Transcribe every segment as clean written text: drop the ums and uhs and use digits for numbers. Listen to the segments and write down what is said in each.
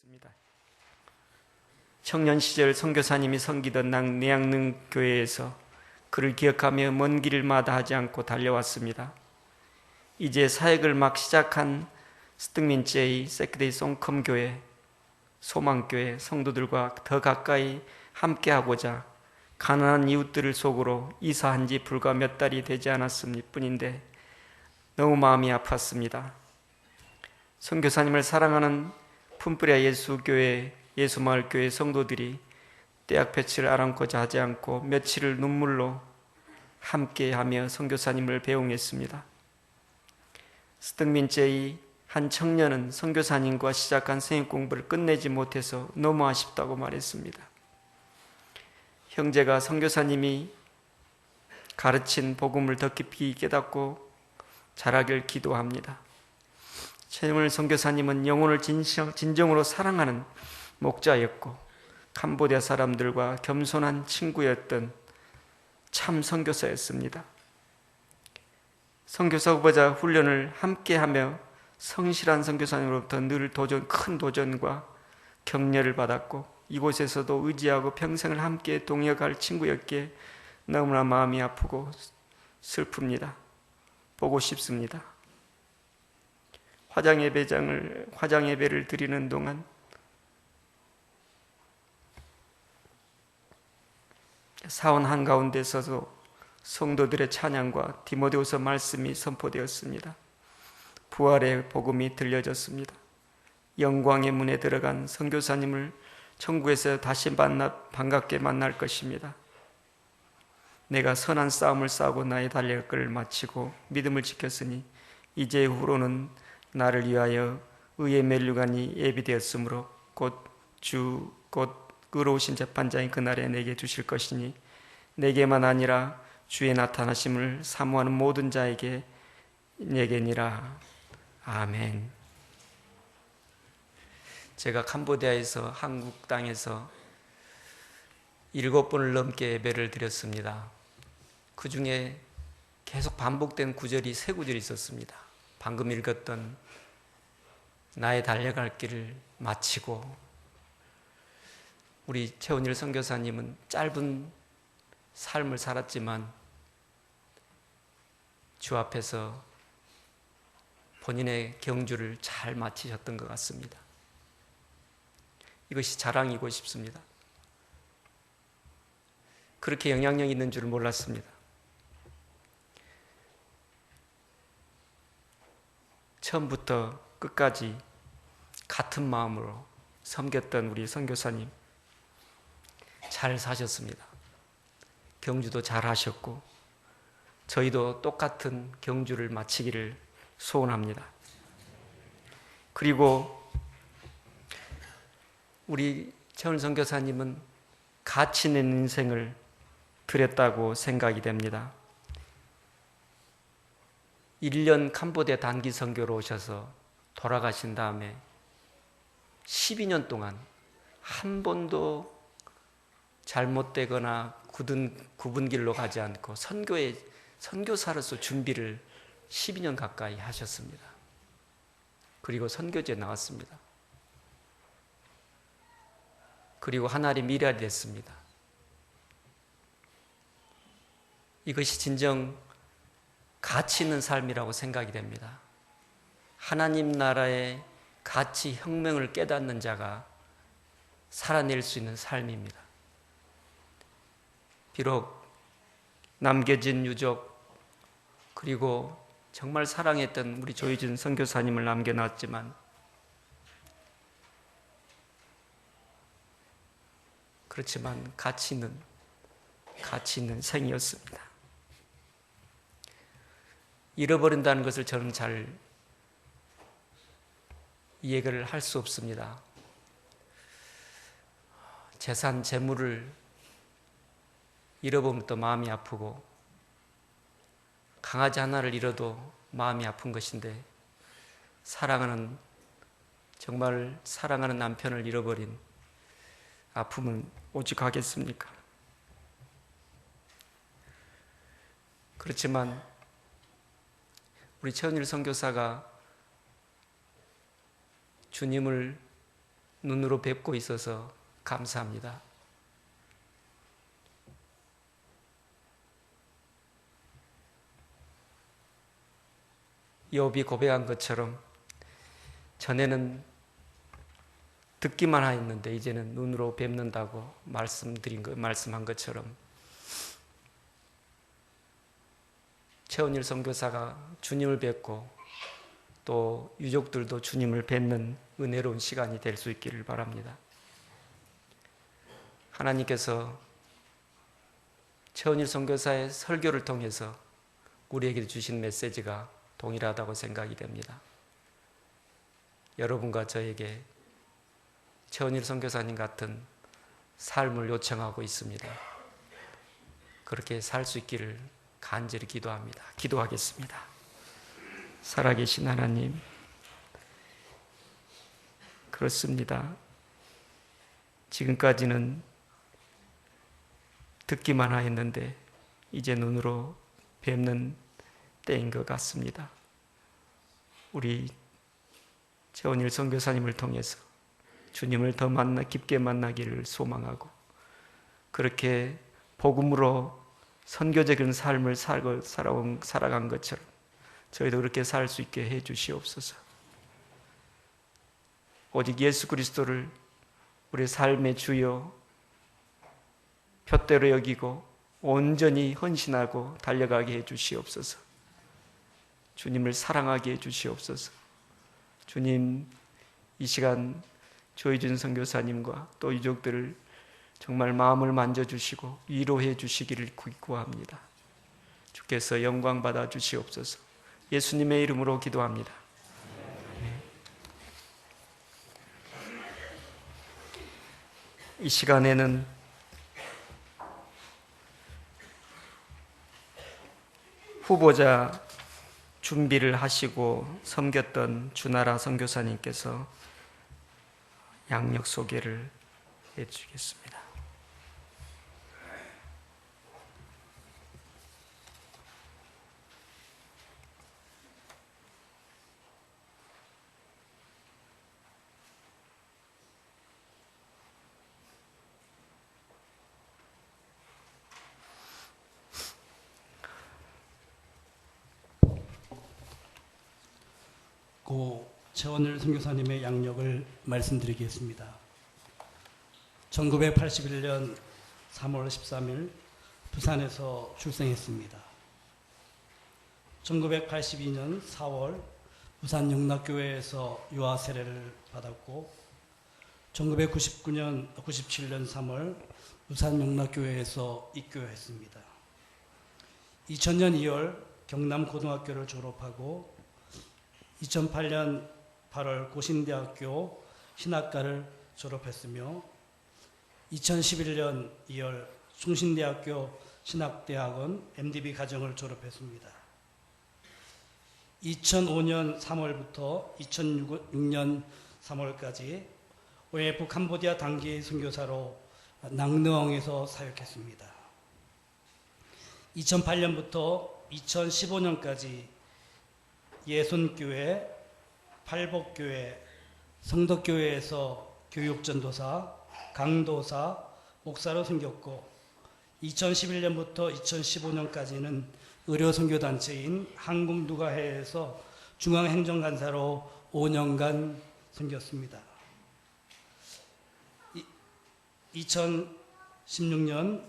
있습니다. 청년 시절 선교사님이 섬기던 내양릉 교회에서 그를 기억하며 먼 길을 마다하지 않고 달려왔습니다. 이제 사역을 막 시작한 스뜩민제의 세크데이 송컴 교회, 소망교회 성도들과 더 가까이 함께하고자 가난한 이웃들을 속으로 이사한 지 불과 몇 달이 되지 않았을 뿐인데 너무 마음이 아팠습니다. 선교사님을 사랑하는 푼뿌리아 예수교회, 예수마을교회 성도들이 떼약볕을 아랑코자 하지 않고 며칠을 눈물로 함께하며 선교사님을 배웅했습니다. 스뜩민제의 한 청년은 선교사님과 시작한 성역 공부를 끝내지 못해서 너무 아쉽다고 말했습니다. 형제가 선교사님이 가르친 복음을 더 깊이 깨닫고 자라길 기도합니다. 최영을 선교사님은 영혼을 진정으로 사랑하는 목자였고 캄보디아 사람들과 겸손한 친구였던 참 선교사였습니다. 선교사 후보자 훈련을 함께하며 성실한 선교사님으로부터 늘 큰 도전과 격려를 받았고 이곳에서도 의지하고 평생을 함께 동역할 친구였기에 너무나 마음이 아프고 슬픕니다. 보고 싶습니다. 화장 예배를 드리는 동안 사원 한가운데서도 성도들의 찬양과 디모데후서 말씀이 선포되었습니다. 부활의 복음이 들려졌습니다. 영광의 문에 들어간 선교사님을 천국에서 다시 반갑게 만날 것입니다. 내가 선한 싸움을 싸우고 나의 달력을 마치고 믿음을 지켰으니 이제 후로는 나를 위하여 의의 면류관이 예비되었으므로 곧 의로우신 재판장이 그날에 내게 주실 것이니 내게만 아니라 주의 나타나심을 사모하는 모든 자에게 내게니라. 아멘. 제가 캄보디아에서 한국 땅에서 7번을 넘게 예배를 드렸습니다. 그 중에 계속 반복된 구절이 3구절이 있었습니다. 방금 읽었던 나의 달려갈 길을 마치고, 우리 최원일 선교사님은 짧은 삶을 살았지만 주 앞에서 본인의 경주를 잘 마치셨던 것 같습니다. 이것이 자랑이고 싶습니다. 그렇게 영향력 있는 줄 몰랐습니다. 처음부터 끝까지 같은 마음으로 섬겼던 우리 선교사님 잘 사셨습니다. 경주도 잘 하셨고 저희도 똑같은 경주를 마치기를 소원합니다. 그리고 우리 최원 선교사님은 가치 있는 인생을 드렸다고 생각이 됩니다. 1년 캄보디아 단기 선교로 오셔서 돌아가신 다음에 12년 동안 한 번도 잘못되거나 굽은 길로 가지 않고 선교사로서 준비를 12년 가까이 하셨습니다. 그리고 선교지에 나왔습니다. 그리고 하나의 미랄이 됐습니다. 이것이 진정 가치 있는 삶이라고 생각이 됩니다. 하나님 나라의 가치 혁명을 깨닫는 자가 살아낼 수 있는 삶입니다. 비록 남겨진 유족 그리고 정말 사랑했던 우리 조희준 선교사님을 남겨놨지만 그렇지만 가치 있는 생이었습니다. 잃어버린다는 것을 저는 잘 이해를 할 수 없습니다. 재산, 재물을 잃어보면 또 마음이 아프고 강아지 하나를 잃어도 마음이 아픈 것인데 정말 사랑하는 남편을 잃어버린 아픔은 오직하겠습니까? 그렇지만 우리 최원일 선교사가 주님을 눈으로 뵙고 있어서 감사합니다. 욥이 고백한 것처럼 전에는 듣기만 하였는데 이제는 눈으로 뵙는다고 말씀한 것처럼 최원일 선교사가 주님을 뵙고 또 유족들도 주님을 뵙는 은혜로운 시간이 될 수 있기를 바랍니다. 하나님께서 최원일 선교사의 설교를 통해서 우리에게 주신 메시지가 동일하다고 생각이 됩니다. 여러분과 저에게 최원일 선교사님 같은 삶을 요청하고 있습니다. 그렇게 살 수 있기를 간절히 기도합니다. 기도하겠습니다. 살아계신 하나님, 그렇습니다. 지금까지는 듣기만 하였는데 이제 눈으로 뵙는 때인 것 같습니다. 우리 최원일 선교사님을 통해서 주님을 더 깊게 만나기를 소망하고 그렇게 복음으로 선교적인 삶을 살아간 것처럼 저희도 그렇게 살 수 있게 해 주시옵소서. 오직 예수 그리스도를 우리 삶의 주요 표대로 여기고 온전히 헌신하고 달려가게 해 주시옵소서. 주님을 사랑하게 해 주시옵소서. 주님, 이 시간 조희준 선교사님과 또 유족들을 정말 마음을 만져주시고 위로해 주시기를 구합니다. 주께서 영광 받아 주시옵소서. 예수님의 이름으로 기도합니다. 이 시간에는 후보자 준비를 하시고 섬겼던 주나라 선교사님께서 양력 소개를 해주시겠습니다. 고 최원일 선교사님의 양력을 말씀드리겠습니다. 1981년 3월 13일 부산에서 출생했습니다. 1982년 4월 부산 영락교회에서 유아 세례를 받았고 1997년 3월 부산 영락교회에서 입교했습니다. 2000년 2월 경남고등학교를 졸업하고 2008년 8월 고신대학교 신학과를 졸업했으며 2011년 2월 숭신대학교 신학대학원 MDB 과정을 졸업했습니다. 2005년 3월부터 2006년 3월까지 OMF 캄보디아 단기 선교사로 낭느엉에서 사역했습니다. 2008년부터 2015년까지 예손교회, 팔복교회, 성덕교회에서 교육전도사, 강도사, 목사로 섬겼고 2011년부터 2015년까지는 의료선교단체인 한국누가회에서 중앙행정간사로 5년간 섬겼습니다. 2016년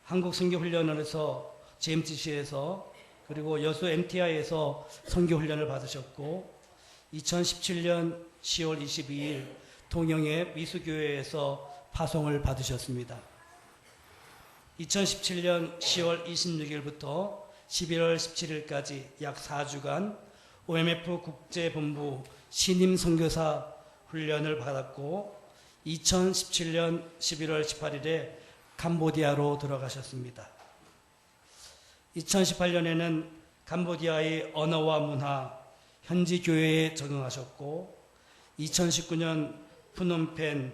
한국선교훈련원에서 GMTC에서 그리고 여수 MTI에서 선교훈련을 받으셨고 2017년 10월 22일 통영의 미수교회에서 파송을 받으셨습니다. 2017년 10월 26일부터 11월 17일까지 약 4주간 OMF 국제본부 신임 선교사 훈련을 받았고 2017년 11월 18일에 캄보디아로 들어가셨습니다. 2018년에는 캄보디아의 언어와 문화, 현지 교회에 적응하셨고 2019년 푸놈펜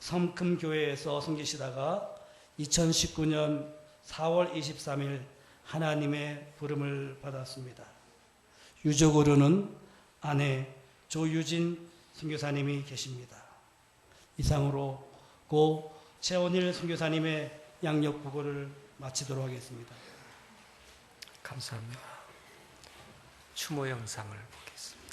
섬금교회에서 섬기시다가 2019년 4월 23일 하나님의 부름을 받았습니다. 유족으로는 아내 조유진 선교사님이 계십니다. 이상으로 고 최원일 선교사님의 양력 부고를 마치도록 하겠습니다. 감사합니다. 추모 영상을 보겠습니다.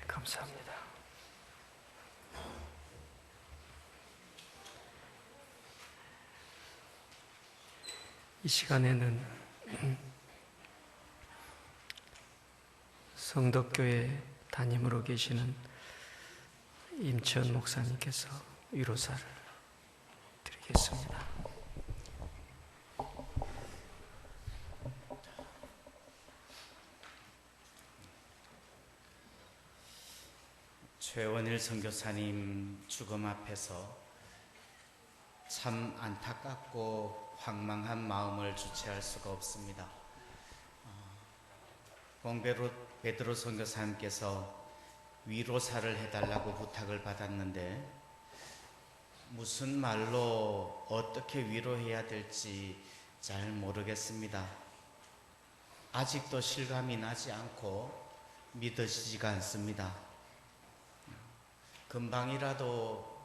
감사합니다. 이 시간에는 성덕교회 담임으로 계시는 임천 목사님께서 위로사를 드리겠습니다. 최원일 선교사님 죽음 앞에서 참 안타깝고 황망한 마음을 주체할 수가 없습니다. 공베로 베드로 선교사님께서 위로사를 해달라고 부탁을 받았는데 무슨 말로 어떻게 위로해야 될지 잘 모르겠습니다. 아직도 실감이 나지 않고 믿어지지가 않습니다. 금방이라도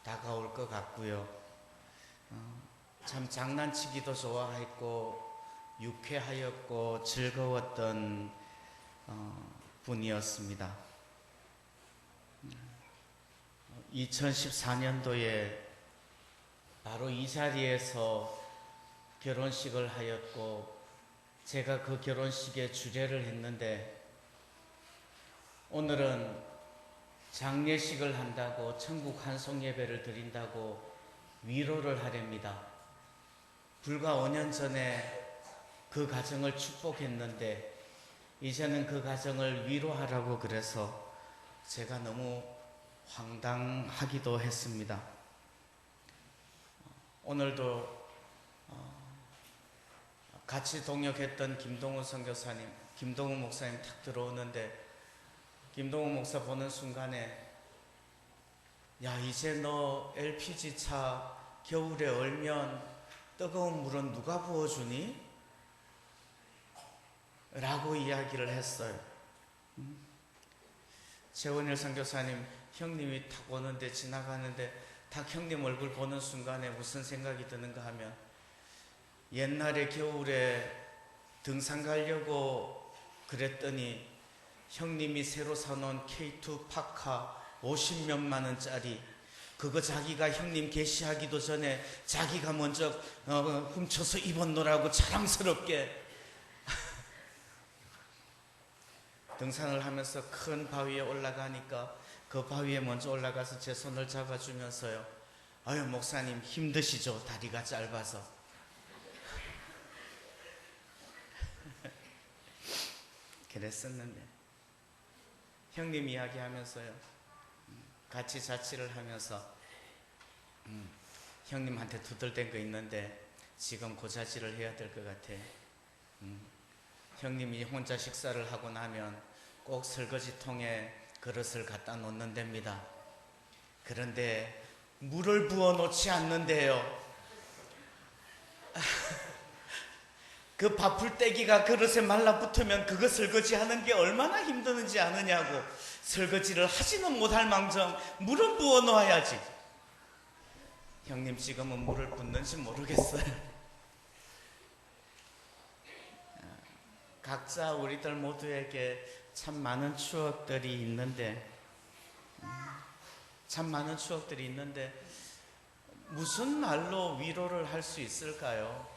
다가올 것 같고요. 참 장난치기도 좋아했고 유쾌하였고 즐거웠던 분이었습니다. 2014년도에 바로 이 자리에서 결혼식을 하였고 제가 그 결혼식에 주례를 했는데 오늘은 장례식을 한다고 천국 환송 예배를 드린다고 위로를 하렵니다. 불과 5년 전에 그 가정을 축복했는데 이제는 그 가정을 위로하라고 그래서 제가 너무 황당하기도 했습니다. 오늘도 같이 동역했던 김동우 선교사님, 김동우 목사님 탁 들어오는데 김동우 목사 보는 순간에 야 이제 너 LPG차 겨울에 얼면 뜨거운 물은 누가 부어주니? 라고 이야기를 했어요. 최원일 선교사님 형님이 탁 오는데 지나가는데 탁 형님 얼굴 보는 순간에 무슨 생각이 드는가 하면 옛날에 겨울에 등산 가려고 그랬더니 형님이 새로 사놓은 K2 파카 50몇만 원짜리 그거 자기가 형님 계시하기도 전에 자기가 먼저 훔쳐서 입었노라고 자랑스럽게 등산을 하면서 큰 바위에 올라가니까 그 바위에 먼저 올라가서 제 손을 잡아주면서요. 아유 목사님 힘드시죠? 다리가 짧아서. 그랬었는데 형님 이야기하면서요. 같이 자취를 하면서 형님한테 두들댄 거 있는데 지금 고자질을 해야 될 것 같아. 형님이 혼자 식사를 하고 나면 꼭 설거지통에 그릇을 갖다 놓는 데입니다. 그런데 물을 부어 놓지 않는데요. 그 밥풀떼기가 그릇에 말라붙으면 그거 설거지하는 게 얼마나 힘드는지 아느냐고. 설거지를 하지는 못할 망정 물은 부어 놓아야지. 형님 지금은 물을 붓는지 모르겠어요. 각자 우리들 모두에게 참 많은 추억들이 있는데 무슨 말로 위로를 할 수 있을까요?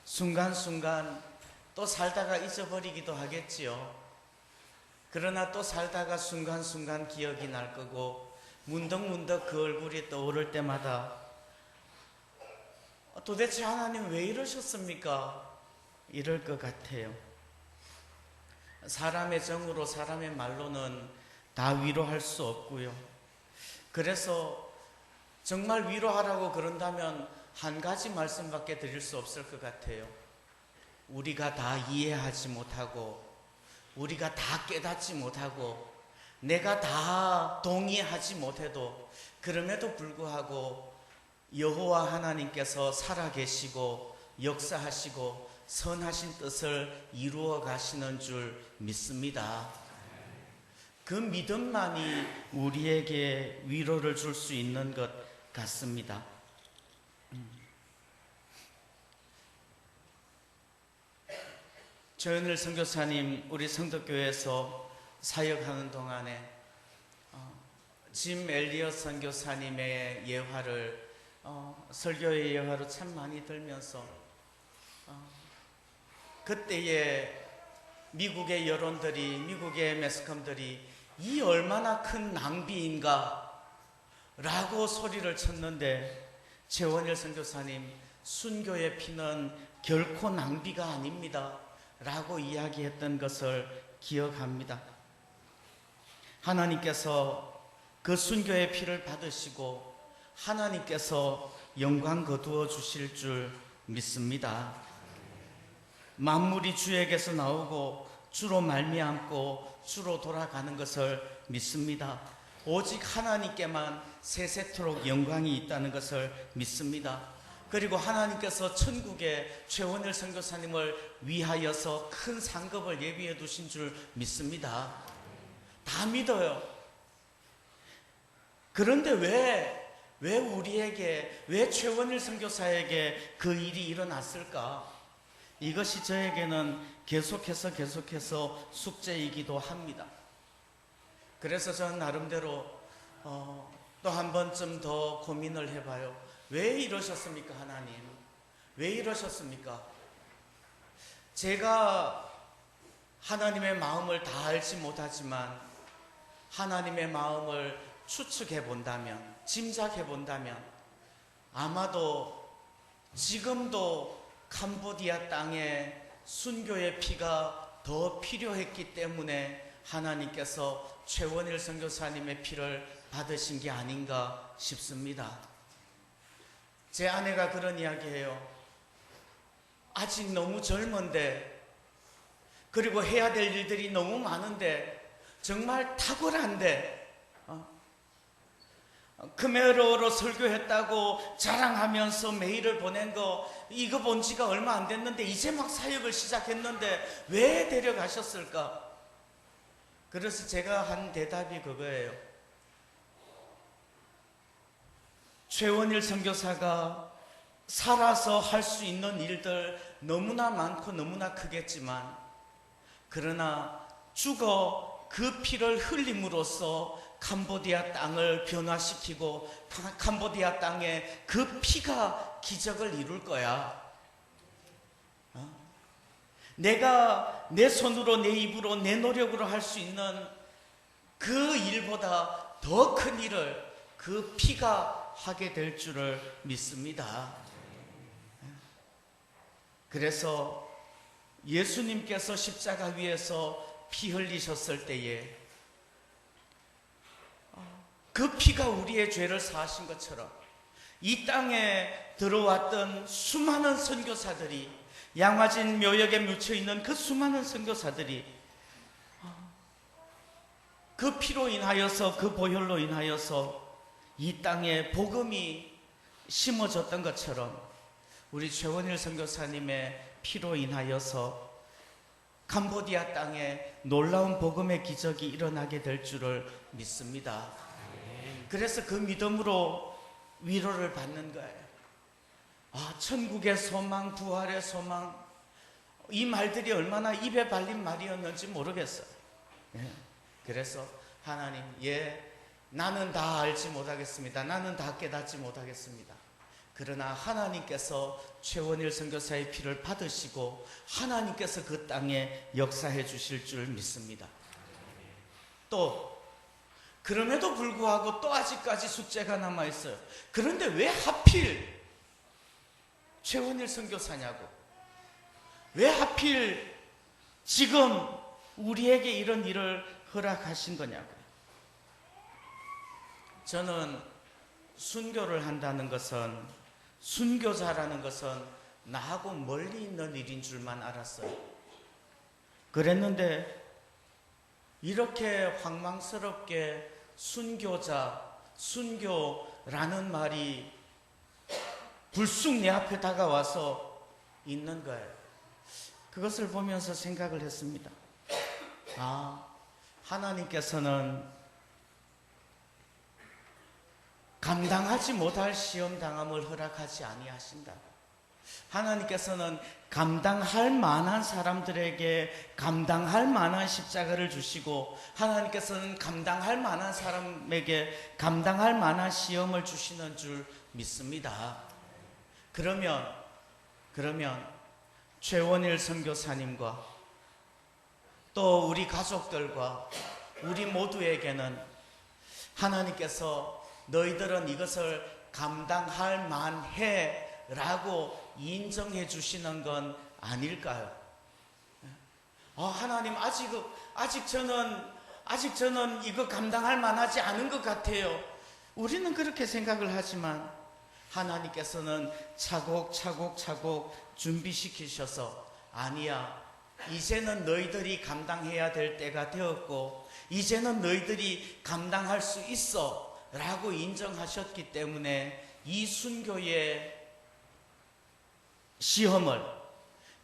순간순간 또 살다가 잊어버리기도 하겠지요. 그러나 또 살다가 순간순간 기억이 날 거고 문득문득 그 얼굴이 떠오를 때마다 도대체 하나님 왜 이러셨습니까? 이럴 것 같아요. 사람의 정으로 사람의 말로는 다 위로할 수 없고요. 그래서 정말 위로하라고 그런다면 한 가지 말씀밖에 드릴 수 없을 것 같아요. 우리가 다 이해하지 못하고 우리가 다 깨닫지 못하고 내가 다 동의하지 못해도 그럼에도 불구하고 여호와 하나님께서 살아계시고 역사하시고 선하신 뜻을 이루어 가시는 줄 믿습니다. 그 믿음만이 우리에게 위로를 줄 수 있는 것 같습니다. 조현일 선교사님 우리 성덕교회에서 사역하는 동안에 짐 엘리엇 선교사님의 예화를 설교의 예화로 참 많이 들면서 그때의 미국의 여론들이 미국의 매스컴들이 이 얼마나 큰 낭비인가 라고 소리를 쳤는데 최원일 선교사님 순교의 피는 결코 낭비가 아닙니다 라고 이야기했던 것을 기억합니다. 하나님께서 그 순교의 피를 받으시고 하나님께서 영광 거두어 주실 줄 믿습니다. 만물이 주에게서 나오고 주로 말미암고 주로 돌아가는 것을 믿습니다. 오직 하나님께만 세세토록 영광이 있다는 것을 믿습니다. 그리고 하나님께서 천국에 최원일 선교사님을 위하여서 큰 상급을 예비해 두신 줄 믿습니다. 다 믿어요. 그런데 왜 우리에게, 왜 최원일 선교사에게 그 일이 일어났을까? 이것이 저에게는 계속해서 숙제이기도 합니다. 그래서 저는 나름대로 또 한 번쯤 더 고민을 해봐요. 왜 이러셨습니까, 하나님? 왜 이러셨습니까? 제가 하나님의 마음을 다 알지 못하지만 하나님의 마음을 추측해 본다면, 짐작해 본다면 아마도 지금도 캄보디아 땅에 순교의 피가 더 필요했기 때문에 하나님께서 최원일 선교사님의 피를 받으신 게 아닌가 싶습니다. 제 아내가 그런 이야기해요. 아직 너무 젊은데, 그리고 해야 될 일들이 너무 많은데, 정말 탁월한데 크메로로 설교했다고 자랑하면서 메일을 보낸 거 이거 본 지가 얼마 안 됐는데 이제 막 사역을 시작했는데 왜 데려가셨을까? 그래서 제가 한 대답이 그거예요. 최원일 선교사가 살아서 할 수 있는 일들 너무나 많고 너무나 크겠지만, 그러나 죽어 그 피를 흘림으로써 캄보디아 땅을 변화시키고 캄보디아 땅에 그 피가 기적을 이룰 거야. 내가 내 손으로, 내 입으로, 내 노력으로 할 수 있는 그 일보다 더 큰 일을 그 피가 하게 될 줄을 믿습니다. 그래서 예수님께서 십자가 위에서 피 흘리셨을 때에 그 피가 우리의 죄를 사하신 것처럼 이 땅에 들어왔던 수많은 선교사들이, 양화진 묘역에 묻혀있는 그 수많은 선교사들이 그 피로 인하여서, 그 보혈로 인하여서 이 땅에 복음이 심어졌던 것처럼 우리 최원일 선교사님의 피로 인하여서 캄보디아 땅에 놀라운 복음의 기적이 일어나게 될 줄을 믿습니다. 그래서 그 믿음으로 위로를 받는 거예요. 천국의 소망, 부활의 소망, 이 말들이 얼마나 입에 발린 말이었는지 모르겠어요. 그래서 하나님, 나는 다 알지 못하겠습니다. 나는 다 깨닫지 못하겠습니다. 그러나 하나님께서 최원일 선교사의 피를 받으시고 하나님께서 그 땅에 역사해 주실 줄 믿습니다. 또 그럼에도 불구하고 또 아직까지 숙제가 남아있어요. 그런데 왜 하필 최원일 선교사냐고. 왜 하필 지금 우리에게 이런 일을 허락하신 거냐고요. 저는 순교를 한다는 것은, 순교자라는 것은 나하고 멀리 있는 일인 줄만 알았어요. 그랬는데 이렇게 황망스럽게 순교자, 순교라는 말이 불쑥 내 앞에 다가와서 있는 거예요. 그것을 보면서 생각을 했습니다. 아, 하나님께서는 감당하지 못할 시험 당함을 허락하지 아니하신다. 하나님께서는 감당할 만한 사람들에게 감당할 만한 십자가를 주시고, 하나님께서는 감당할 만한 사람에게 감당할 만한 시험을 주시는 줄 믿습니다. 그러면 최원일 선교사님과 또 우리 가족들과 우리 모두에게는 하나님께서 너희들은 이것을 감당할 만해 라고 인정해 주시는 건 아닐까요? 하나님 아직 저는 이거 감당할 만하지 않은 것 같아요. 우리는 그렇게 생각을 하지만 하나님께서는 차곡차곡 준비시키셔서, 아니야, 이제는 너희들이 감당해야 될 때가 되었고 이제는 너희들이 감당할 수 있어 라고 인정하셨기 때문에 이 순교의 시험을,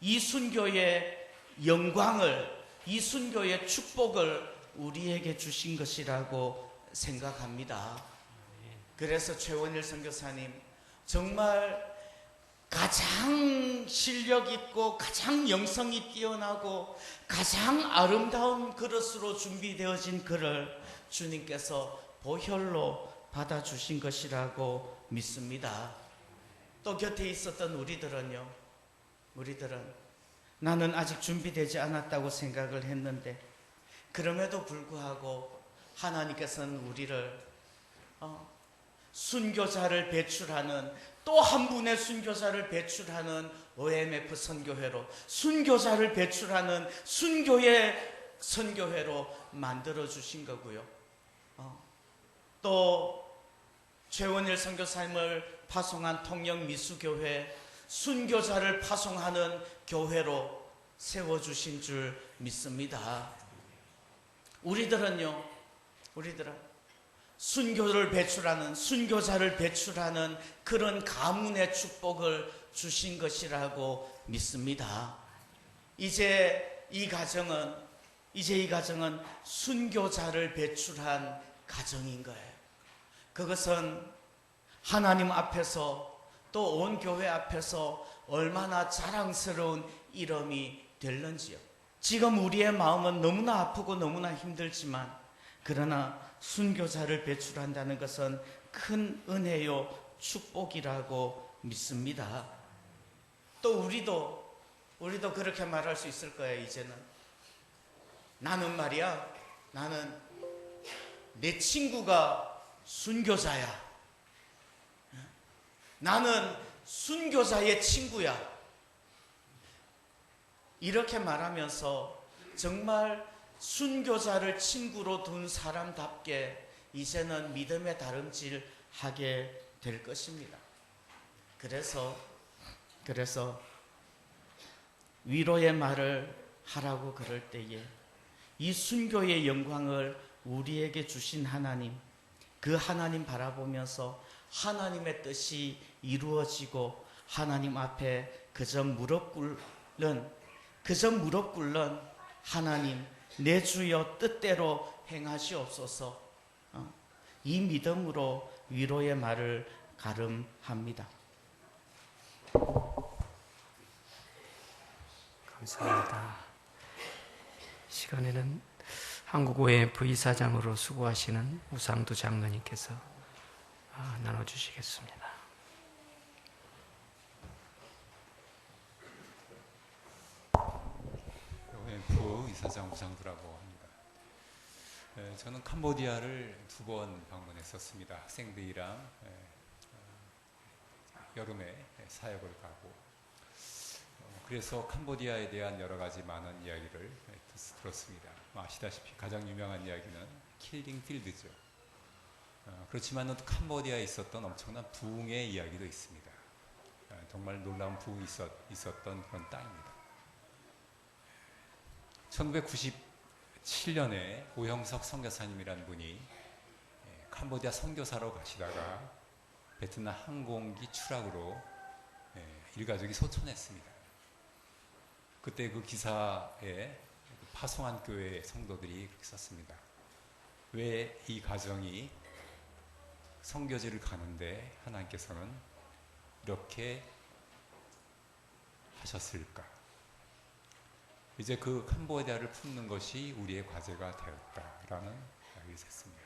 이 순교의 영광을, 이 순교의 축복을 우리에게 주신 것이라고 생각합니다. 그래서 최원일 선교사님 정말 가장 실력 있고 가장 영성이 뛰어나고 가장 아름다운 그릇으로 준비되어진 그를 주님께서 보혈로 받아주신 것이라고 믿습니다. 또 곁에 있었던 우리들은 나는 아직 준비되지 않았다고 생각을 했는데, 그럼에도 불구하고 하나님께서는 우리를 순교자를 배출하는, 또 한 분의 순교자를 배출하는 OMF 선교회로, 순교자를 배출하는 순교의 선교회로 만들어 주신 거고요. 또 최원일 선교사님을 파송한 통영미수교회, 순교자를 파송하는 교회로 세워주신 줄 믿습니다. 우리들은 순교를 배출하는, 순교자를 배출하는 그런 가문의 축복을 주신 것이라고 믿습니다. 이제 이 가정은 순교자를 배출한 가정인 거예요. 그것은 하나님 앞에서 또 온 교회 앞에서 얼마나 자랑스러운 이름이 될는지요. 지금 우리의 마음은 너무나 아프고 너무나 힘들지만, 그러나 순교자를 배출한다는 것은 큰 은혜요 축복이라고 믿습니다. 또 우리도 그렇게 말할 수 있을 거예요. 이제는 나는 내 친구가 순교자야. 나는 순교자의 친구야. 이렇게 말하면서 정말 순교자를 친구로 둔 사람답게 이제는 믿음의 다름질하게 될 것입니다. 그래서 위로의 말을 하라고 그럴 때에 이 순교의 영광을 우리에게 주신 하나님, 그 하나님 바라보면서 하나님의 뜻이 이루어지고 하나님 앞에 그저 무릎 꿇는 하나님, 내 주여 뜻대로 행하시옵소서. 이 믿음으로 위로의 말을 가름합니다. 감사합니다. 시간에는 한국 OMF 이사장으로 수고하시는 우상두 장로님께서 나눠주시겠습니다. OMF 이사장 우상두라고 합니다. 저는 캄보디아를 2번 방문했었습니다. 학생들이랑 여름에 사역을 가고 그래서 캄보디아에 대한 여러 가지 많은 이야기를 들었습니다. 아시다시피 가장 유명한 이야기는 킬링 필드죠. 그렇지만 또 캄보디아에 있었던 엄청난 부흥의 이야기도 있습니다. 정말 놀라운 부흥이 있었던 그런 땅입니다. 1997년에 오형석 선교사님이라는 분이 캄보디아 선교사로 가시다가 베트남 항공기 추락으로 일가족이 소천했습니다. 그때 그 기사에 파송한 교회 성도들이 그렇게 썼습니다. 왜 이 가정이 선교지를 가는데 하나님께서는 이렇게 하셨을까? 이제 그 캄보디아를 품는 것이 우리의 과제가 되었다라는 이야기를 했습니다.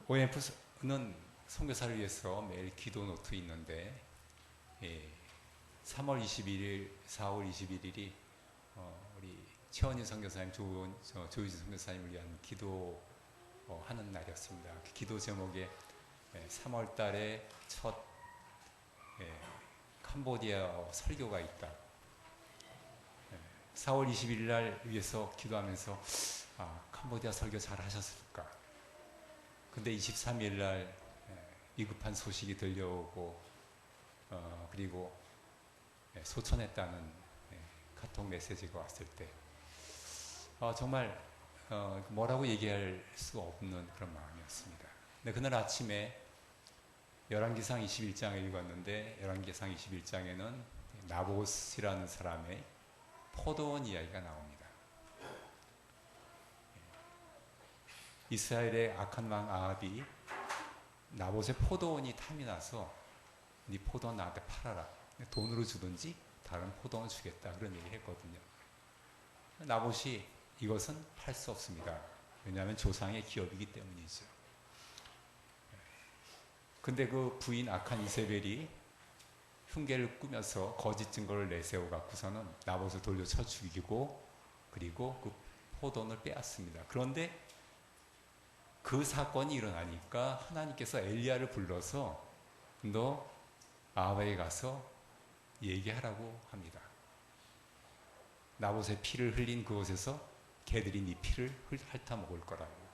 OMF는 선교사를 위해서 매일 기도 노트 있는데 3월 21일, 4월 21일이 우리 최원희 선교사님, 조유진 선교사님을 위한 기도하는 날이었습니다. 그 기도 제목에 3월 달에 첫 캄보디아 설교가 있다. 4월 21일 날 위해서 기도하면서 캄보디아 설교 잘 하셨을까? 근데 23일 날 위급한 소식이 들려오고 그리고 소천했다는 카톡 메시지가 왔을 때 정말 뭐라고 얘기할 수 없는 그런 마음이었습니다. 근데 그날 아침에 열왕기상 21장을 읽었는데 열왕기상 21장에는 나봇이라는 사람의 포도원 이야기가 나옵니다. 이스라엘의 악한 왕 아합이 나봇의 포도원이 탐이 나서 네 포도원 나한테 팔아라. 돈으로 주든지 다른 포도원 주겠다. 그런 얘기를 했거든요. 나봇이 이것은 팔 수 없습니다. 왜냐하면 조상의 기업이기 때문이죠. 근데 그 부인 악한 이세벨이 흉계를 꾸며서 거짓 증거를 내세워 갖고서는 나봇을 돌려쳐 죽이고 그리고 그 포도원을 빼앗습니다. 그런데 그 사건이 일어나니까 하나님께서 엘리야를 불러서 너 아합에게 가서 얘기하라고 합니다. 나봇의 피를 흘린 그곳에서 개들이 네 피를 핥아 먹을 거라고.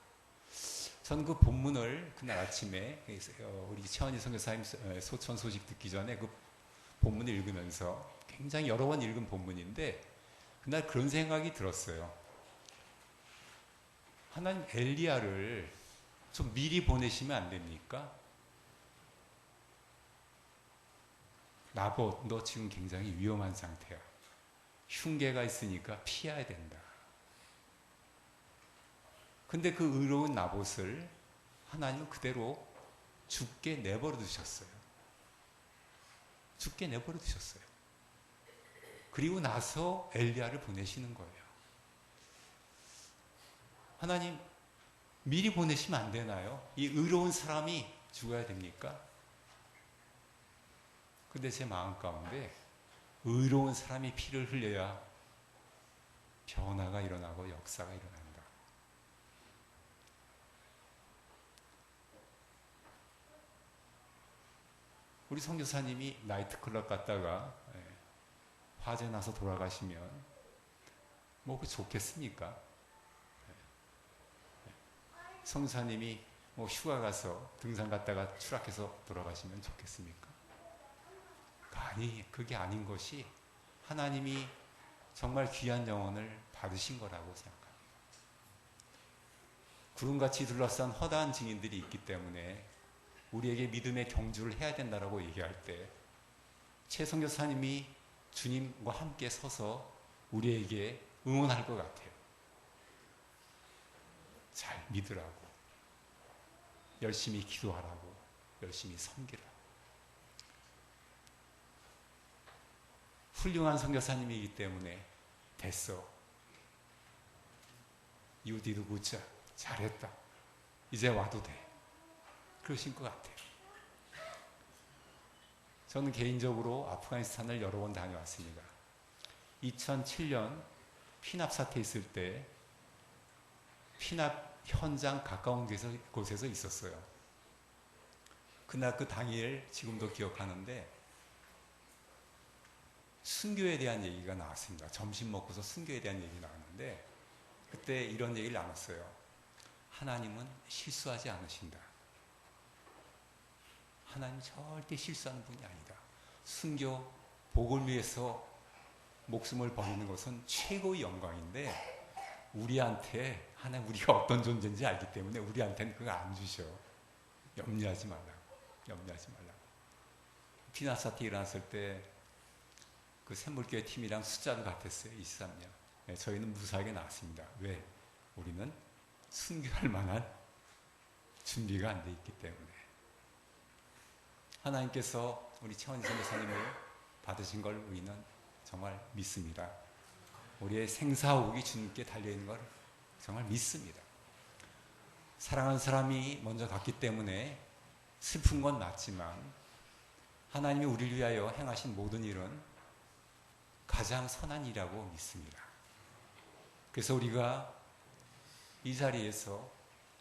전 그 본문을 그날 아침에 우리 최원희 선교사님 소천 소식 듣기 전에 그 본문을 읽으면서 굉장히 여러 번 읽은 본문인데 그날 그런 생각이 들었어요. 하나님 엘리야를 좀 미리 보내시면 안 됩니까? 나봇, 너 지금 굉장히 위험한 상태야. 흉계가 있으니까 피해야 된다. 근데 그 의로운 나봇을 하나님은 그대로 죽게 내버려 두셨어요. 죽게 내버려 두셨어요. 그리고 나서 엘리야를 보내시는 거예요. 하나님, 미리 보내시면 안 되나요? 이 의로운 사람이 죽어야 됩니까? 근데 제 마음 가운데 의로운 사람이 피를 흘려야 변화가 일어나고 역사가 일어난다. 우리 선교사님이 나이트클럽 갔다가 화재 나서 돌아가시면 뭐 그 좋겠습니까? 선교사님이 뭐 휴가 가서 등산 갔다가 추락해서 돌아가시면 좋겠습니까? 아니, 그게 아닌 것이 하나님이 정말 귀한 영혼을 받으신 거라고 생각합니다. 구름같이 둘러싼 허다한 증인들이 있기 때문에 우리에게 믿음의 경주를 해야 된다라고 얘기할 때 최 선교사님이 주님과 함께 서서 우리에게 응원할 것 같아요. 잘 믿으라고, 열심히 기도하라고, 열심히 섬기라고. 훌륭한 선교사님이기 때문에 됐어. You did good job. 잘했다. 이제 와도 돼. 그러신 것 같아요. 저는 개인적으로 아프가니스탄을 여러 번 다녀왔습니다. 2007년 피납 사태 있을 때 피납 현장 가까운 곳에서 있었어요. 그날 그 당일 지금도 기억하는데 순교에 대한 얘기가 나왔습니다. 점심 먹고서 순교에 대한 얘기 나왔는데 그때 이런 얘기를 나눴어요. 하나님은 실수하지 않으신다. 하나님 절대 실수하는 분이 아니다. 순교, 복을 위해서 목숨을 버리는 것은 최고의 영광인데 우리한테 하나님 우리가 어떤 존재인지 알기 때문에 우리한테는 그거 안 주셔. 염려하지 말라고. 염려하지 말라고. 피난 사태 일어났을 때 그 샘물교회 팀이랑 숫자도 같았어요. 23명. 네, 저희는 무사하게 나왔습니다. 왜? 우리는 순교할 만한 준비가 안 돼 있기 때문에. 하나님께서 우리 최원희 선교사님을 받으신 걸 우리는 정말 믿습니다. 우리의 생사옥이 주님께 달려있는 걸 정말 믿습니다. 사랑하는 사람이 먼저 갔기 때문에 슬픈 건 맞지만 하나님이 우리를 위하여 행하신 모든 일은 가장 선한 일이라고 믿습니다. 그래서 우리가 이 자리에서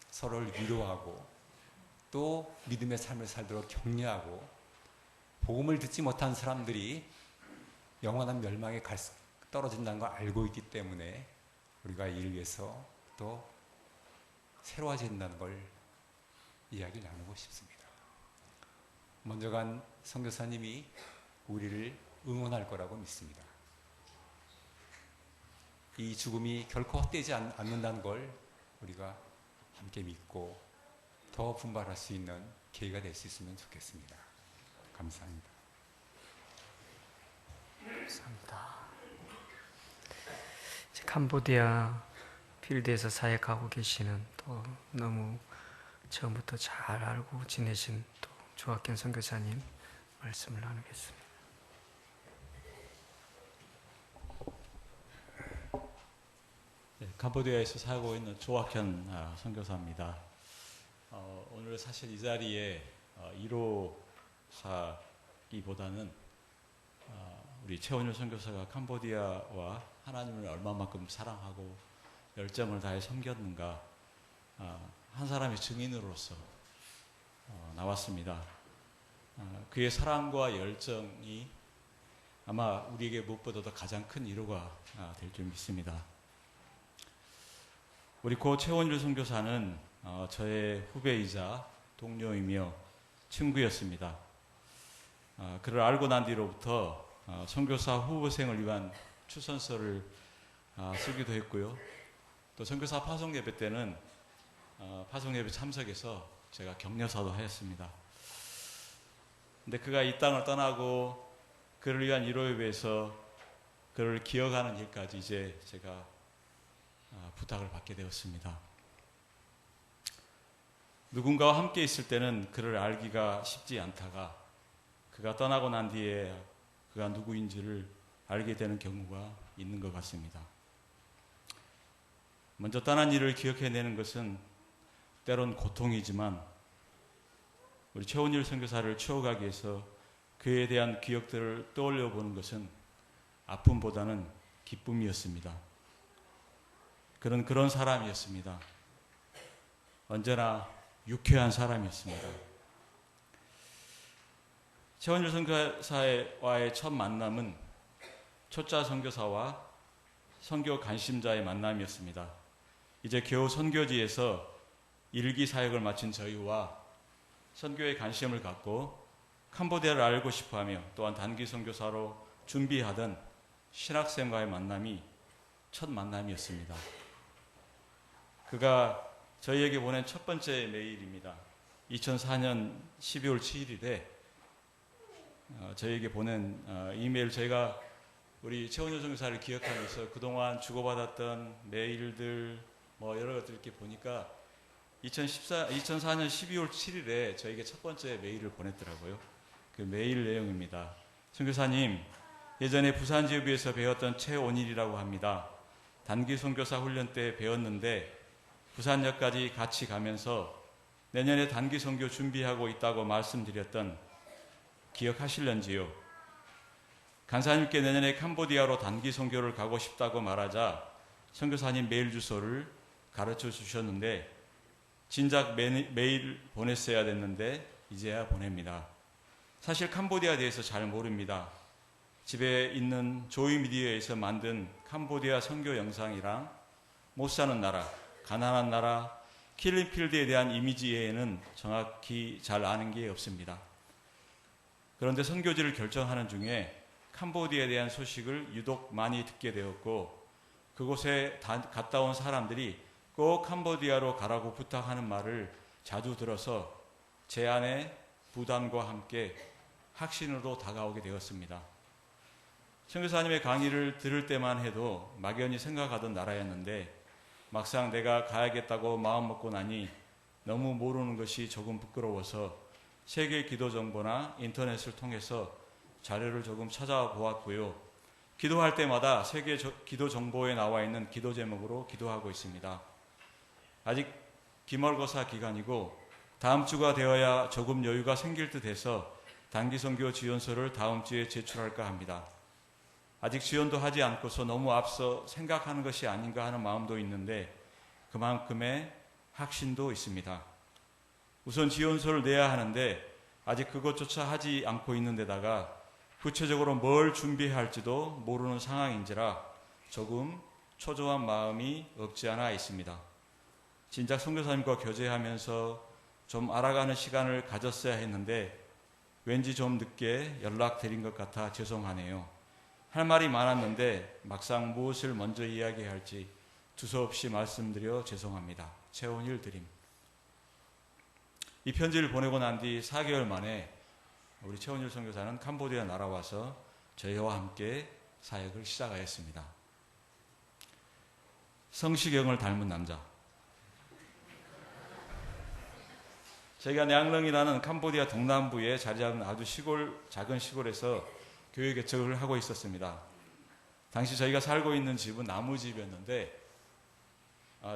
서로를 위로하고 또 믿음의 삶을 살도록 격려하고 복음을 듣지 못한 사람들이 영원한 멸망에 떨어진다는 걸 알고 있기 때문에 우리가 이를 위해서 또 새로워진다는 걸 이야기를 나누고 싶습니다. 먼저 간 선교사님이 우리를 응원할 거라고 믿습니다. 이 죽음이 결코 헛되지 않는다는 걸 우리가 함께 믿고 더 분발할 수 있는 계기가 될 수 있으면 좋겠습니다. 감사합니다. 감사합니다. 캄보디아 필드에서 사역하고 계시는 또 너무 처음부터 잘 알고 지내신 또 조학현 선교사님 말씀을 나누겠습니다. 네, 캄보디아에서 살고 있는 조학현 선교사입니다. 오늘 사실 이 자리에 1호사기보다는 우리 최원율 선교사가 캄보디아와 하나님을 얼마만큼 사랑하고 열정을 다해 섬겼는가 한 사람의 증인으로서 나왔습니다. 그의 사랑과 열정이 아마 우리에게 무엇보다도 가장 큰 위로가 될 줄 믿습니다. 우리 고 최원율 선교사는 저의 후배이자 동료이며 친구였습니다. 그를 알고 난 뒤로부터 선교사 후보생을 위한 추선서를 쓰기도 했고요. 또 선교사 파송 예배 때는 파송 예배 참석해서 제가 격려사도 하였습니다. 근데 그가 이 땅을 떠나고 그를 위한 위로 예배에서 그를 기억하는 일까지 이제 제가 부탁을 받게 되었습니다. 누군가와 함께 있을 때는 그를 알기가 쉽지 않다가 그가 떠나고 난 뒤에 그가 누구인지를 알게 되는 경우가 있는 것 같습니다. 먼저 떠난 일을 기억해내는 것은 때론 고통이지만 우리 최원율 선교사를 추억하기 위해서 그에 대한 기억들을 떠올려 보는 것은 아픔보다는 기쁨이었습니다. 그는 그런 사람이었습니다. 언제나 유쾌한 사람이었습니다. 최원율 선교사와의 첫 만남은 초짜 선교사와 선교 관심자의 만남이었습니다. 이제 겨우 선교지에서 일기 사역을 마친 저희와 선교에 관심을 갖고 캄보디아를 알고 싶어하며 또한 단기 선교사로 준비하던 신학생과의 만남이 첫 만남이었습니다. 그가 저희에게 보낸 첫 번째 메일입니다. 2004년 12월 7일에 저희에게 보낸 이메일, 저희가 우리 최원효 선교사를 기억하면서 그동안 주고받았던 메일들 여러 것들 이렇게 보니까 2004년 12월 7일에 저에게 첫 번째 메일을 보냈더라고요. 그 메일 내용입니다. 선교사님, 예전에 부산지휘부에서 배웠던 최원일이라고 합니다. 단기 선교사 훈련 때 배웠는데 부산역까지 같이 가면서 내년에 단기 선교 준비하고 있다고 말씀드렸던 기억하실런지요? 간사님께 내년에 캄보디아로 단기 선교를 가고 싶다고 말하자 선교사님 메일 주소를 가르쳐 주셨는데 진작 매일 보냈어야 됐는데 이제야 보냅니다. 사실 캄보디아에 대해서 잘 모릅니다. 집에 있는 조이미디어에서 만든 캄보디아 선교 영상이랑 못 사는 나라, 가난한 나라, 킬링필드에 대한 이미지 외에는 정확히 잘 아는 게 없습니다. 그런데 선교지를 결정하는 중에 캄보디아에 대한 소식을 유독 많이 듣게 되었고 그곳에 갔다 온 사람들이 꼭 캄보디아로 가라고 부탁하는 말을 자주 들어서 제 안에 부담과 함께 확신으로 다가오게 되었습니다. 선교사님의 강의를 들을 때만 해도 막연히 생각하던 나라였는데 막상 내가 가야겠다고 마음먹고 나니 너무 모르는 것이 조금 부끄러워서 세계 기도 정보나 인터넷을 통해서 자료를 조금 찾아보았고요. 기도할 때마다 세계 기도 정보에 나와 있는 기도 제목으로 기도하고 있습니다. 아직 기말고사 기간이고 다음 주가 되어야 조금 여유가 생길 듯 해서 단기 선교 지원서를 다음 주에 제출할까 합니다. 아직 지원도 하지 않고서 너무 앞서 생각하는 것이 아닌가 하는 마음도 있는데 그만큼의 확신도 있습니다. 우선 지원서를 내야 하는데 아직 그것조차 하지 않고 있는 데다가 구체적으로 뭘 준비해야 할지도 모르는 상황인지라 조금 초조한 마음이 없지 않아 있습니다. 진작 선교사님과 교제하면서 좀 알아가는 시간을 가졌어야 했는데 왠지 좀 늦게 연락드린 것 같아 죄송하네요. 할 말이 많았는데 막상 무엇을 먼저 이야기해야 할지 두서없이 말씀드려 죄송합니다. 최원일 드림. 이 편지를 보내고 난 뒤 4개월 만에 우리 최원일 선교사는 캄보디아 날아와서 저희와 함께 사역을 시작하였습니다. 성시경을 닮은 남자. 저희가 냥렁이라는 캄보디아 동남부에 자리 잡은 아주 작은 시골에서 교회 개척을 하고 있었습니다. 당시 저희가 살고 있는 집은 나무집이었는데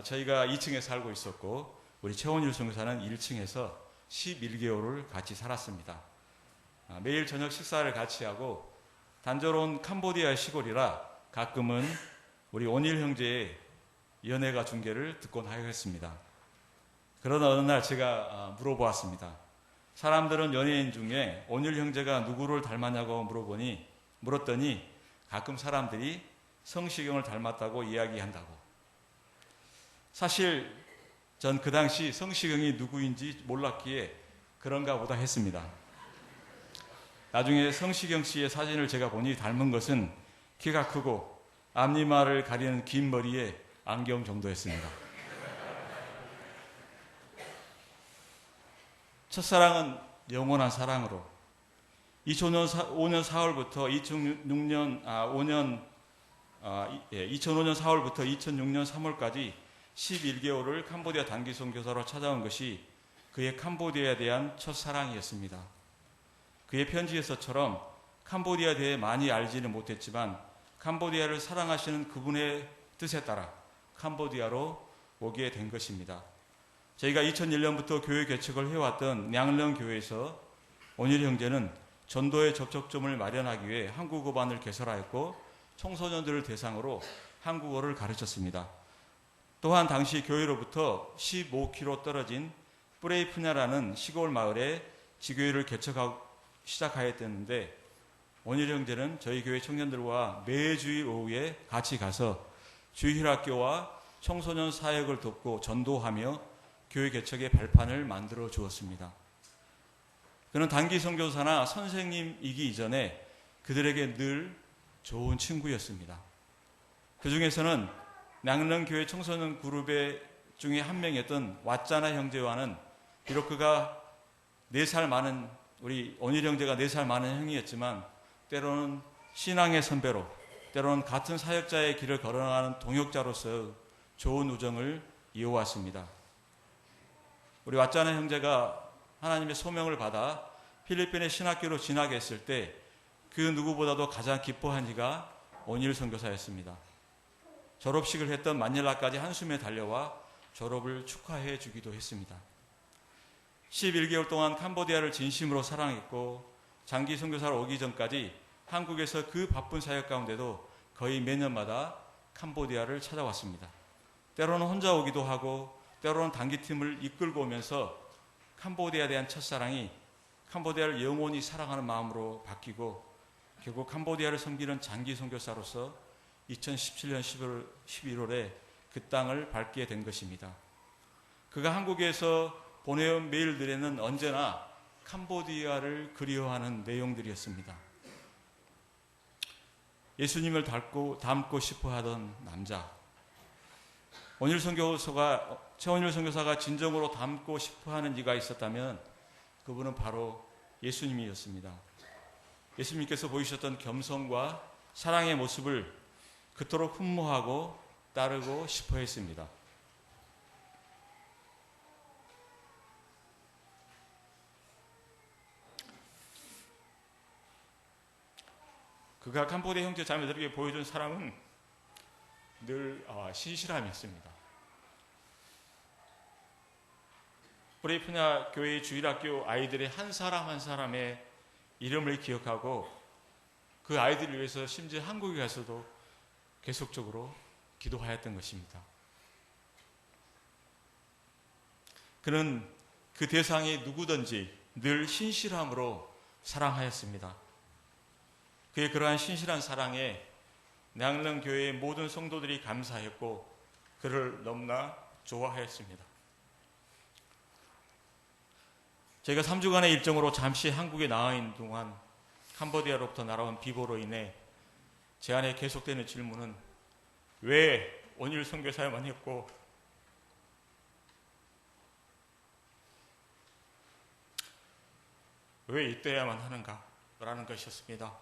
저희가 2층에 살고 있었고 우리 최원일 선교사는 1층에서 11개월을 같이 살았습니다. 매일 저녁 식사를 같이 하고 단조로운 캄보디아 시골이라 가끔은 우리 온일 형제의 연애가 중계를 듣곤 하였습니다. 그러나 어느 날 제가 물어보았습니다. 사람들은 연예인 중에 온일 형제가 누구를 닮았냐고 물었더니 가끔 사람들이 성시경을 닮았다고 이야기한다고. 사실 전 그 당시 성시경이 누구인지 몰랐기에 그런가 보다 했습니다. 나중에 성시경 씨의 사진을 제가 보니 닮은 것은 키가 크고 앞니말을 가리는 긴 머리에 안경 정도였습니다. 첫사랑은 영원한 사랑으로 2005년 4월부터 2005년 2006년 3월까지 11개월을 캄보디아 단기 선교사로 찾아온 것이 그의 캄보디아에 대한 첫사랑이었습니다. 그의 편지에서처럼 캄보디아에 대해 많이 알지는 못했지만 캄보디아를 사랑하시는 그분의 뜻에 따라 캄보디아로 오게 된 것입니다. 저희가 2001년부터 교회 개척을 해왔던 냥렁 교회에서 온일 형제는 전도의 접촉점을 마련하기 위해 한국어반을 개설하였고 청소년들을 대상으로 한국어를 가르쳤습니다. 또한 당시 교회로부터 15km 떨어진 뿌레이푸냐라는 시골 마을에 지교회를 개척하고 시작하였는데 온일 형제는 저희 교회 청년들과 매주일 오후에 같이 가서 주일학교와 청소년 사역을 돕고 전도하며 교회 개척의 발판을 만들어 주었습니다. 그는 단기 선교사나 선생님이기 이전에 그들에게 늘 좋은 친구였습니다. 그 중에서는 냥렁 교회 청소년 그룹의 중에 한 명이었던 왓짜나 형제와는 비록 그가 4살 많은 우리 온일 형제가 4살 많은 형이었지만 때로는 신앙의 선배로 때로는 같은 사역자의 길을 걸어가는 동역자로서 좋은 우정을 이어왔습니다. 우리 왓짜나 형제가 하나님의 소명을 받아 필리핀의 신학교로 진학했을 때 그 누구보다도 가장 기뻐한 이가 온일 선교사였습니다. 졸업식을 했던 마닐라까지 한숨에 달려와 졸업을 축하해 주기도 했습니다. 11개월 동안 캄보디아를 진심으로 사랑했고 장기 선교사로 오기 전까지 한국에서 그 바쁜 사역 가운데도 거의 매년마다 캄보디아를 찾아왔습니다. 때로는 혼자 오기도 하고 때로는 단기팀을 이끌고 오면서 캄보디아에 대한 첫사랑이 캄보디아를 영원히 사랑하는 마음으로 바뀌고 결국 캄보디아를 섬기는 장기 선교사로서 2017년 11월에 그 땅을 밟게 된 것입니다. 그가 한국에서 보내온 메일들에는 언제나 캄보디아를 그리워하는 내용들이었습니다. 예수님을 닮고 싶어 하던 남자. 최원일 선교사가 진정으로 닮고 싶어 하는 이가 있었다면 그분은 바로 예수님이었습니다. 예수님께서 보이셨던 겸손과 사랑의 모습을 그토록 흠모하고 따르고 싶어 했습니다. 그가 캄보디아 형제 자매들에게 보여준 사랑은 늘 신실함이었습니다. 브레이프냐 교회의 주일학교 아이들의 한 사람 한 사람의 이름을 기억하고 그 아이들을 위해서 심지어 한국에 가서도 계속적으로 기도하였던 것입니다. 그는 그 대상이 누구든지 늘 신실함으로 사랑하였습니다. 그의 그러한 신실한 사랑에 낭릉교회의 모든 성도들이 감사했고 그를 너무나 좋아하였습니다. 저희가 3주간의 일정으로 잠시 한국에 나와 있는 동안 캄보디아로부터 날아온 비보로 인해 제 안에 계속되는 질문은 왜 원일 선교사야만 했고 왜 이때야만 하는가 라는 것이었습니다.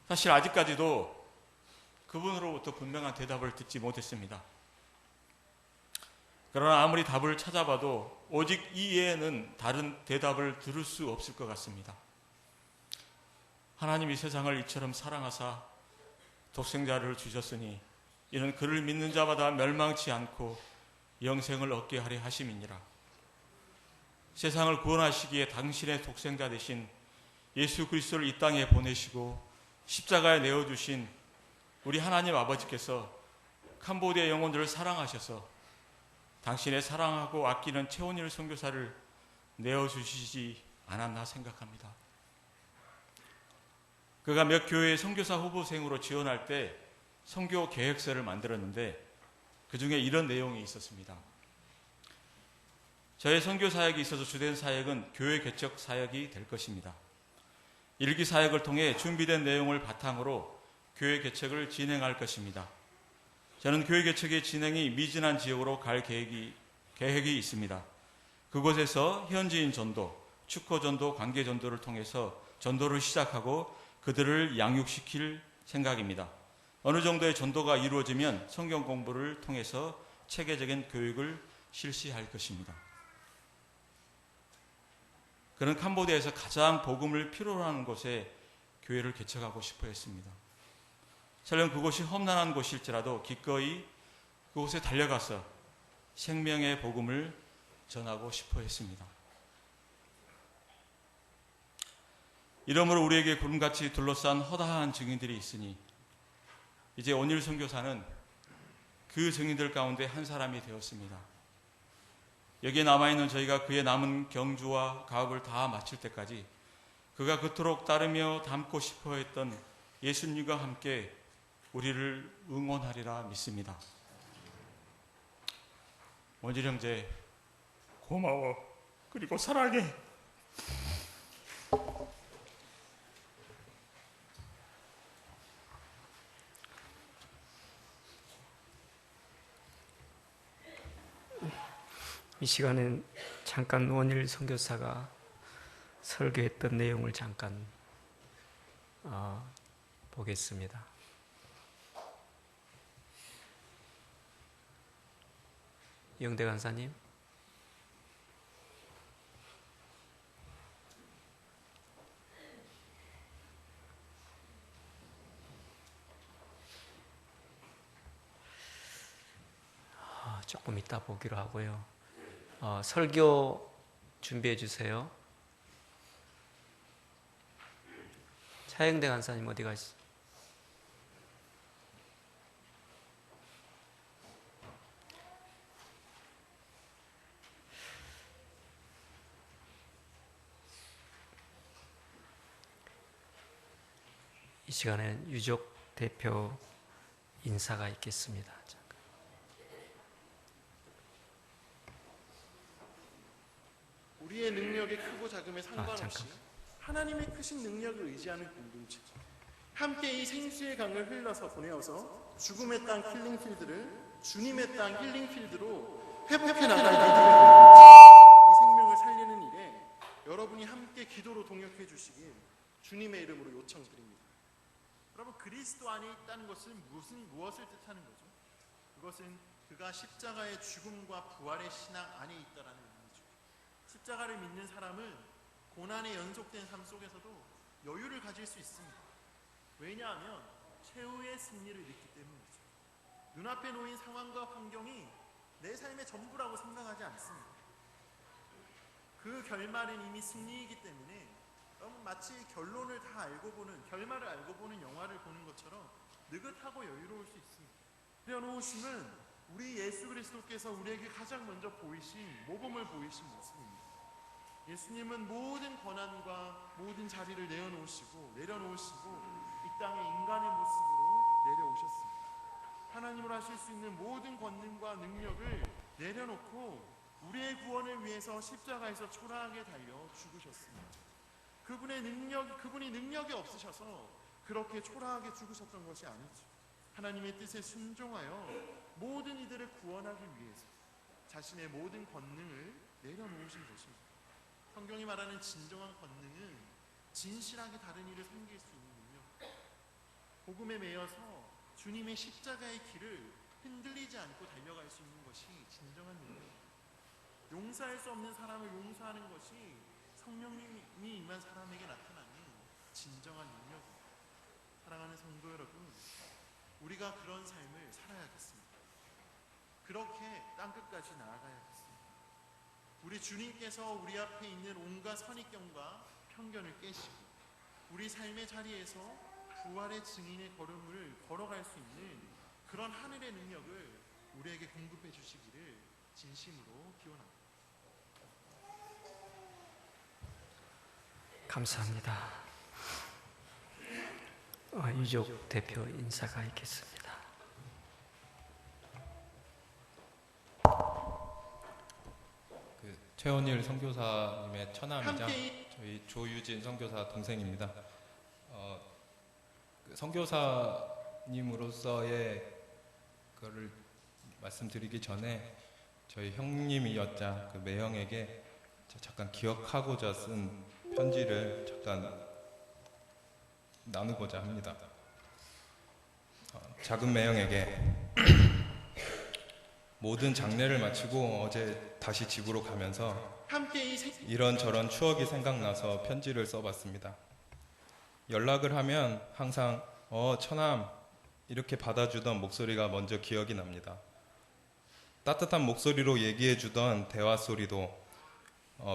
사실 아직까지도 그분으로부터 분명한 대답을 듣지 못했습니다. 그러나 아무리 답을 찾아봐도 오직 이외에는 다른 대답을 들을 수 없을 것 같습니다. 하나님이 세상을 이처럼 사랑하사 독생자를 주셨으니 이는 그를 믿는 자마다 멸망치 않고 영생을 얻게 하려 하심이니라. 세상을 구원하시기에 당신의 독생자 되신 예수 그리스도를 이 땅에 보내시고 십자가에 내어주신 우리 하나님 아버지께서 캄보디아 영혼들을 사랑하셔서 당신의 사랑하고 아끼는 최원일 선교사를 내어주시지 않았나 생각합니다. 그가 몇 교회의 선교사 후보생으로 지원할 때 선교 계획서를 만들었는데 그 중에 이런 내용이 있었습니다. 저의 선교 사역이 있어서 주된 사역은 교회 개척 사역이 될 것입니다. 일기 사역을 통해 준비된 내용을 바탕으로 교회 개척을 진행할 것입니다. 저는 교회 개척의 진행이 미진한 지역으로 갈 계획이 있습니다. 그곳에서 현지인 전도, 축호 전도, 관계 전도를 통해서 전도를 시작하고 그들을 양육시킬 생각입니다. 어느 정도의 전도가 이루어지면 성경 공부를 통해서 체계적인 교육을 실시할 것입니다. 그는 캄보디아에서 가장 복음을 필요로 하는 곳에 교회를 개척하고 싶어 했습니다. 설령 그곳이 험난한 곳일지라도 기꺼이 그곳에 달려가서 생명의 복음을 전하고 싶어 했습니다. 이러므로 우리에게 구름같이 둘러싼 허다한 증인들이 있으니 이제 온일 선교사는 그 증인들 가운데 한 사람이 되었습니다. 여기에 남아있는 저희가 그의 남은 경주와 가업을 다 마칠 때까지 그가 그토록 따르며 닮고 싶어 했던 예수님과 함께 우리를 응원하리라 믿습니다. 원질 형제 고마워 그리고 사랑해. 이 시간엔 잠깐 원일 선교사가 설교했던 내용을 잠깐 보겠습니다. 영대 간사님. 조금 이따 보기로 하고요. 설교 준비해 주세요. 차영대 간사님 어디 가시죠? 이 시간에 유족 대표 인사가 있겠습니다. 우리의 능력의 크고 작음에 상관없이 잠깐. 하나님의 크신 능력을 의지하는 공동체, 함께 이 생수의 강을 흘러서 보내어서 죽음의 땅 힐링필드를 주님의 땅 힐링필드로 회복해 나갈 이 생명을 살리는 일에 여러분이 함께 기도로 동역해 주시길 주님의 이름으로 요청드립니다. 여러분, 그리스도 안에 있다는 것은 무엇을 뜻하는 거죠? 그것은 그가 십자가의 죽음과 부활의 신앙 안에 있다라는 의미죠. 십자가를 믿는 사람은 고난의 연속된 삶 속에서도 여유를 가질 수 있습니다. 왜냐하면 최후의 승리를 믿기 때문이죠. 눈앞에 놓인 상황과 환경이 내 삶의 전부라고 생각하지 않습니다. 그 결말은 이미 승리이기 때문에 마치 결론을 다 알고 보는, 결말을 알고 보는 영화를 보는 것처럼 느긋하고 여유로울 수 있습니다. 내려놓으심은 우리 예수 그리스도께서 우리에게 가장 먼저 보이신, 모범을 보이신 모습입니다. 예수님은 모든 권한과 모든 자리를 내려놓으시고 이 땅에 인간의 모습으로 내려오셨습니다. 하나님을 하실 수 있는 모든 권능과 능력을 내려놓고 우리의 구원을 위해서 십자가에서 초라하게 달려 죽으셨습니다. 그분이 능력이 없으셔서 그렇게 초라하게 죽으셨던 것이 아니죠. 하나님의 뜻에 순종하여 모든 이들을 구원하기 위해서 자신의 모든 권능을 내려놓으신 것입니다. 성경이 말하는 진정한 권능은 진실하게 다른 일을 섬길 수 있는 능력, 복음에 매여서 주님의 십자가의 길을 흔들리지 않고 달려갈 수 있는 것이 진정한 능력, 용서할 수 없는 사람을 용서하는 것이 성령님이 임한 사람에게 나타나는 진정한 능력입니다. 사랑하는 성도 여러분, 우리가 그런 삶을 살아야겠습니다. 그렇게 땅끝까지 나아가야겠습니다. 우리 주님께서 우리 앞에 있는 온갖 선입견과 편견을 깨시고 우리 삶의 자리에서 부활의 증인의 걸음을 걸어갈 수 있는 그런 하늘의 능력을 우리에게 공급해 주시기를 진심으로 기원합니다. 감사합니다. 유족 대표 인사가 있겠습니다. 최원일 선교사님의 처남이자 함께 저희 조유진 선교사 동생입니다. 선교사님으로서의 그거를 말씀드리기 전에 저희 형님이었자 그 매형에게 잠깐 기억하고자 쓴 편지를 잠깐 나누고자 합니다. 작은 매형에게 모든 장례를 마치고 어제 다시 집으로 가면서 이런저런 추억이 생각나서 편지를 써봤습니다. 연락을 하면 항상 처남 이렇게 받아주던 목소리가 먼저 기억이 납니다. 따뜻한 목소리로 얘기해주던 대화 소리도,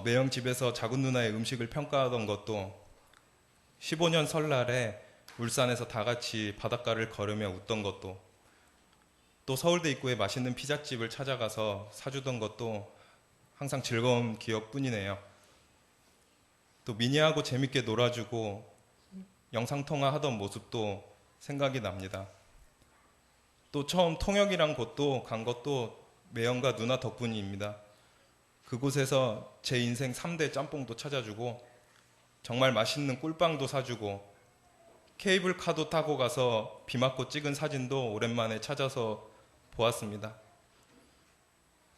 매형 집에서 작은 누나의 음식을 평가하던 것도, 15년 설날에 울산에서 다 같이 바닷가를 걸으며 웃던 것도, 또 서울대 입구에 맛있는 피자집을 찾아가서 사주던 것도 항상 즐거운 기억뿐이네요. 또 미니하고 재밌게 놀아주고 영상통화하던 모습도 생각이 납니다. 또 처음 통역이란 곳도 간 것도 매형과 누나 덕분입니다. 그곳에서 제 인생 3대 짬뽕도 찾아주고 정말 맛있는 꿀빵도 사주고 케이블카도 타고 가서 비 맞고 찍은 사진도 오랜만에 찾아서 보았습니다.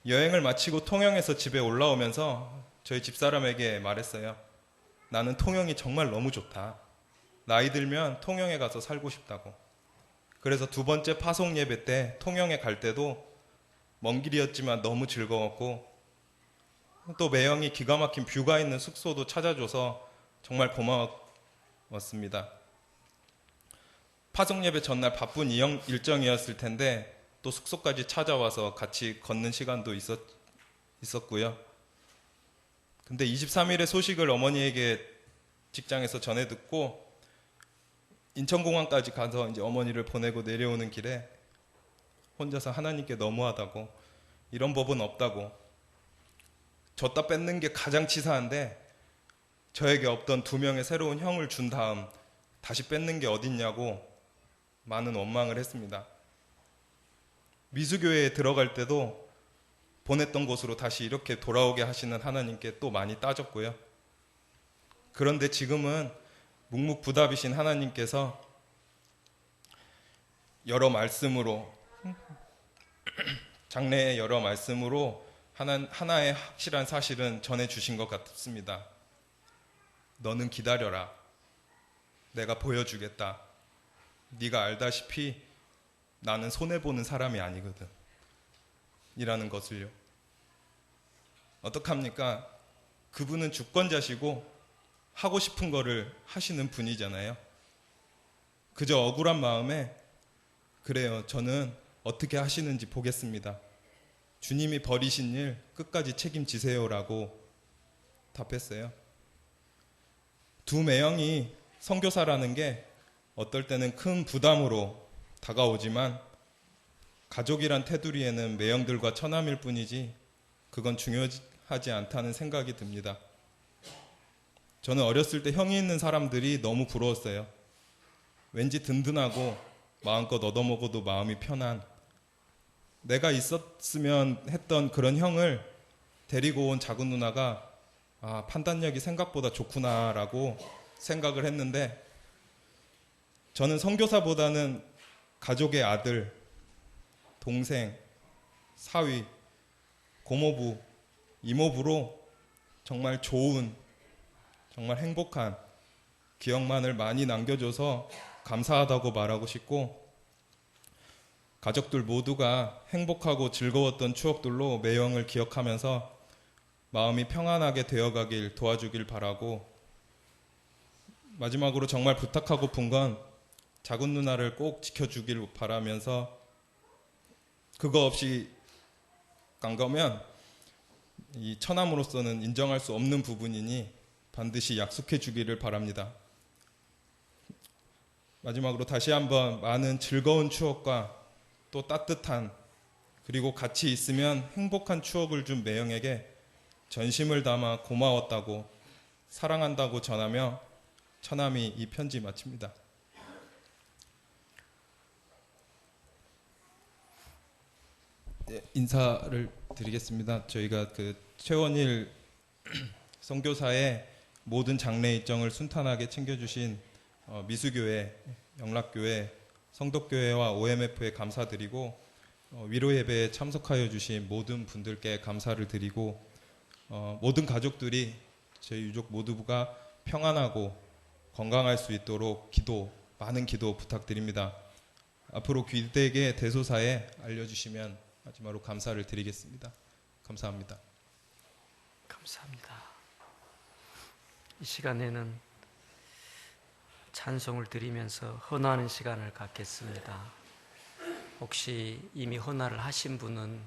여행을 마치고 통영에서 집에 올라오면서 저희 집사람에게 말했어요. 나는 통영이 정말 너무 좋다. 나이 들면 통영에 가서 살고 싶다고. 그래서 두 번째 파송 예배 때 통영에 갈 때도 먼 길이었지만 너무 즐거웠고, 또 매형이 기가 막힌 뷰가 있는 숙소도 찾아줘서 정말 고마웠습니다. 파송 예배 전날 바쁜 일정이었을 텐데 또 숙소까지 찾아와서 같이 걷는 시간도 있었고요. 근데 23일에 소식을 어머니에게 직장에서 전해 듣고 인천공항까지 가서 이제 어머니를 보내고 내려오는 길에 혼자서 하나님께 너무하다고, 이런 법은 없다고, 줬다 뺏는 게 가장 치사한데 저에게 없던 2명의 새로운 형을 준 다음 다시 뺏는 게 어딨냐고 많은 원망을 했습니다. 미수교회에 들어갈 때도 보냈던 곳으로 다시 이렇게 돌아오게 하시는 하나님께 또 많이 따졌고요. 그런데 지금은 묵묵부답이신 하나님께서 여러 말씀으로, 장래의 여러 말씀으로 하나의 확실한 사실은 전해주신 것 같습니다. 너는 기다려라. 내가 보여주겠다. 네가 알다시피 나는 손해보는 사람이 아니거든. 이라는 것을요. 어떡합니까? 그분은 주권자시고 하고 싶은 거를 하시는 분이잖아요. 그저 억울한 마음에 그래요. 저는 어떻게 하시는지 보겠습니다. 주님이 버리신 일 끝까지 책임지세요라고 답했어요. 두 매형이 선교사라는 게 어떨 때는 큰 부담으로 다가오지만 가족이란 테두리에는 매형들과 처남일 뿐이지 그건 중요하지 않다는 생각이 듭니다. 저는 어렸을 때 형이 있는 사람들이 너무 부러웠어요. 왠지 든든하고 마음껏 얻어먹어도 마음이 편한, 내가 있었으면 했던 그런 형을 데리고 온 작은 누나가 판단력이 생각보다 좋구나라고 생각을 했는데, 저는 선교사보다는 가족의 아들, 동생, 사위, 고모부, 이모부로 정말 좋은, 정말 행복한 기억만을 많이 남겨줘서 감사하다고 말하고 싶고, 가족들 모두가 행복하고 즐거웠던 추억들로 매형을 기억하면서 마음이 평안하게 되어가길 도와주길 바라고, 마지막으로 정말 부탁하고픈 건 작은 누나를 꼭 지켜주길 바라면서, 그거 없이 간 거면 이 처남으로서는 인정할 수 없는 부분이니 반드시 약속해 주기를 바랍니다. 마지막으로 다시 한번 많은 즐거운 추억과 또 따뜻한, 그리고 같이 있으면 행복한 추억을 준 매형에게 전심을 담아 고마웠다고, 사랑한다고 전하며 처남이 이 편지 마칩니다. 네, 인사를 드리겠습니다. 저희가 최원일 선교사의 모든 장례 일정을 순탄하게 챙겨주신 미수교회, 영락교회, 성덕교회와 OMF에 감사드리고, 위로 예배에 참석하여 주신 모든 분들께 감사를 드리고, 모든 가족들이, 저희 유족 모두가 평안하고 건강할 수 있도록 많은 기도 부탁드립니다. 앞으로 귀대계 대소사에 알려주시면 마지막으로 감사를 드리겠습니다. 감사합니다. 감사합니다. 이 시간에는 찬송을 드리면서 헌화하는 시간을 갖겠습니다. 혹시 이미 헌화를 하신 분은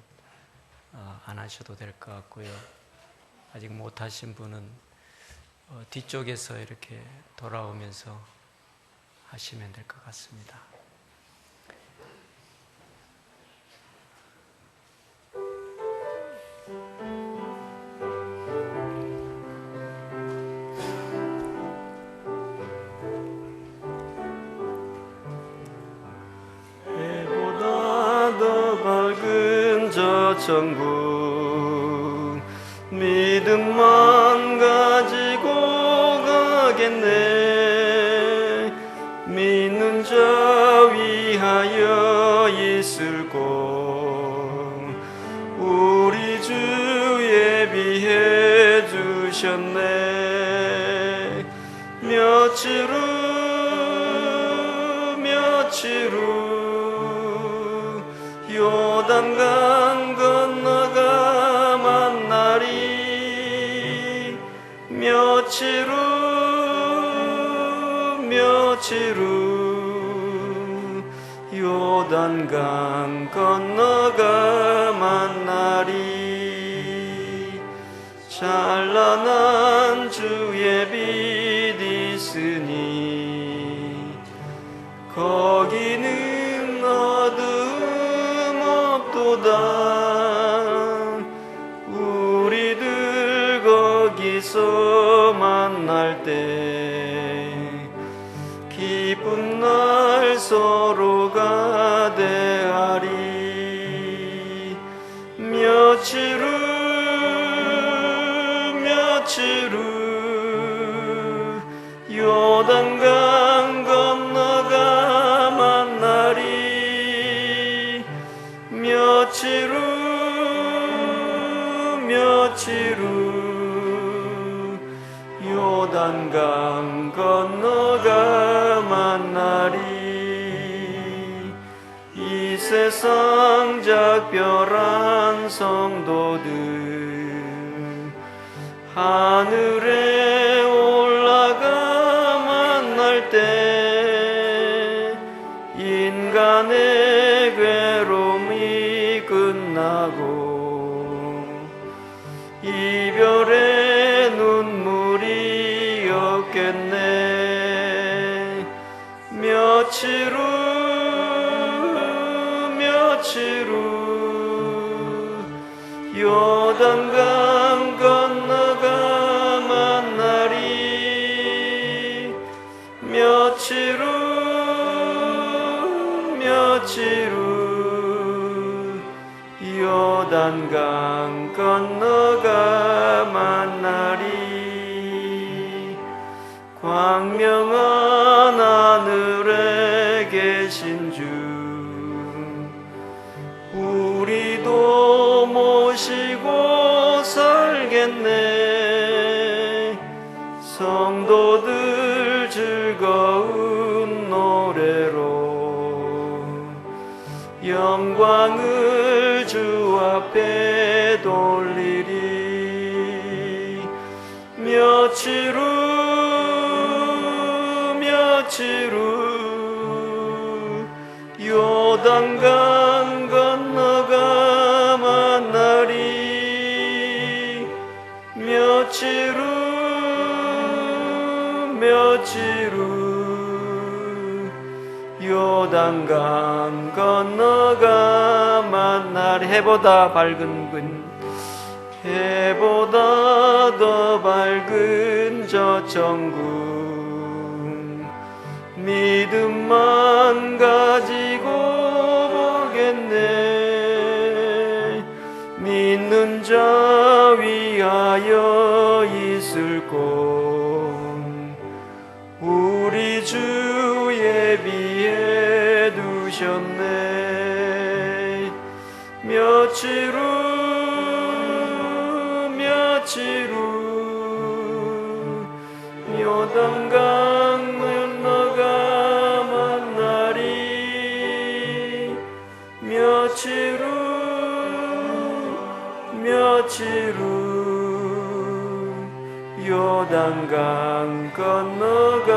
안 하셔도 될 것 같고요. 아직 못 하신 분은 뒤쪽에서 이렇게 돌아오면서 하시면 될 것 같습니다. 천국 믿음만 가지고 가겠네. 믿는 자 위하여 있을 곳 우리 주 예비해 주셨네. 며칠 후 요단강 건너가 만나리. 며칠 후 요단강 건너가 만나리. 찬란한 주의 빛 있으니 거기는 어두움 없도다. 우리들 거기서 만날 때 서로가 대하리. 며칠 후 요단강 건너가 만나리. 며칠 후 요단강 건너가 만나리. 이 세상 작별한 성도들 하늘에 올라가 만날 때 인간의 괴로움이 끝나고 이별의 눈물이 없겠네. 며칠 후 요단강 건너가 만나리. 며칠 후 요단강 건너가 만나리. 광명한 하늘에 계신 주 우리도 모시고 살겠네. 성도들 즐거운 노래로 영광을 주 앞에 돌리리. 며칠 후 요단강 건너가 만나리. 며칠 후 요단강 건너가 만나리. 해보다 더 밝은 저 천국 믿음만 가지고 보겠네. 믿는 자 위하여 있을 곳 우리 주 예비해 두셨네. 며칠 후 요단강 건너가 만나리. 며칠 후 요단강 건너가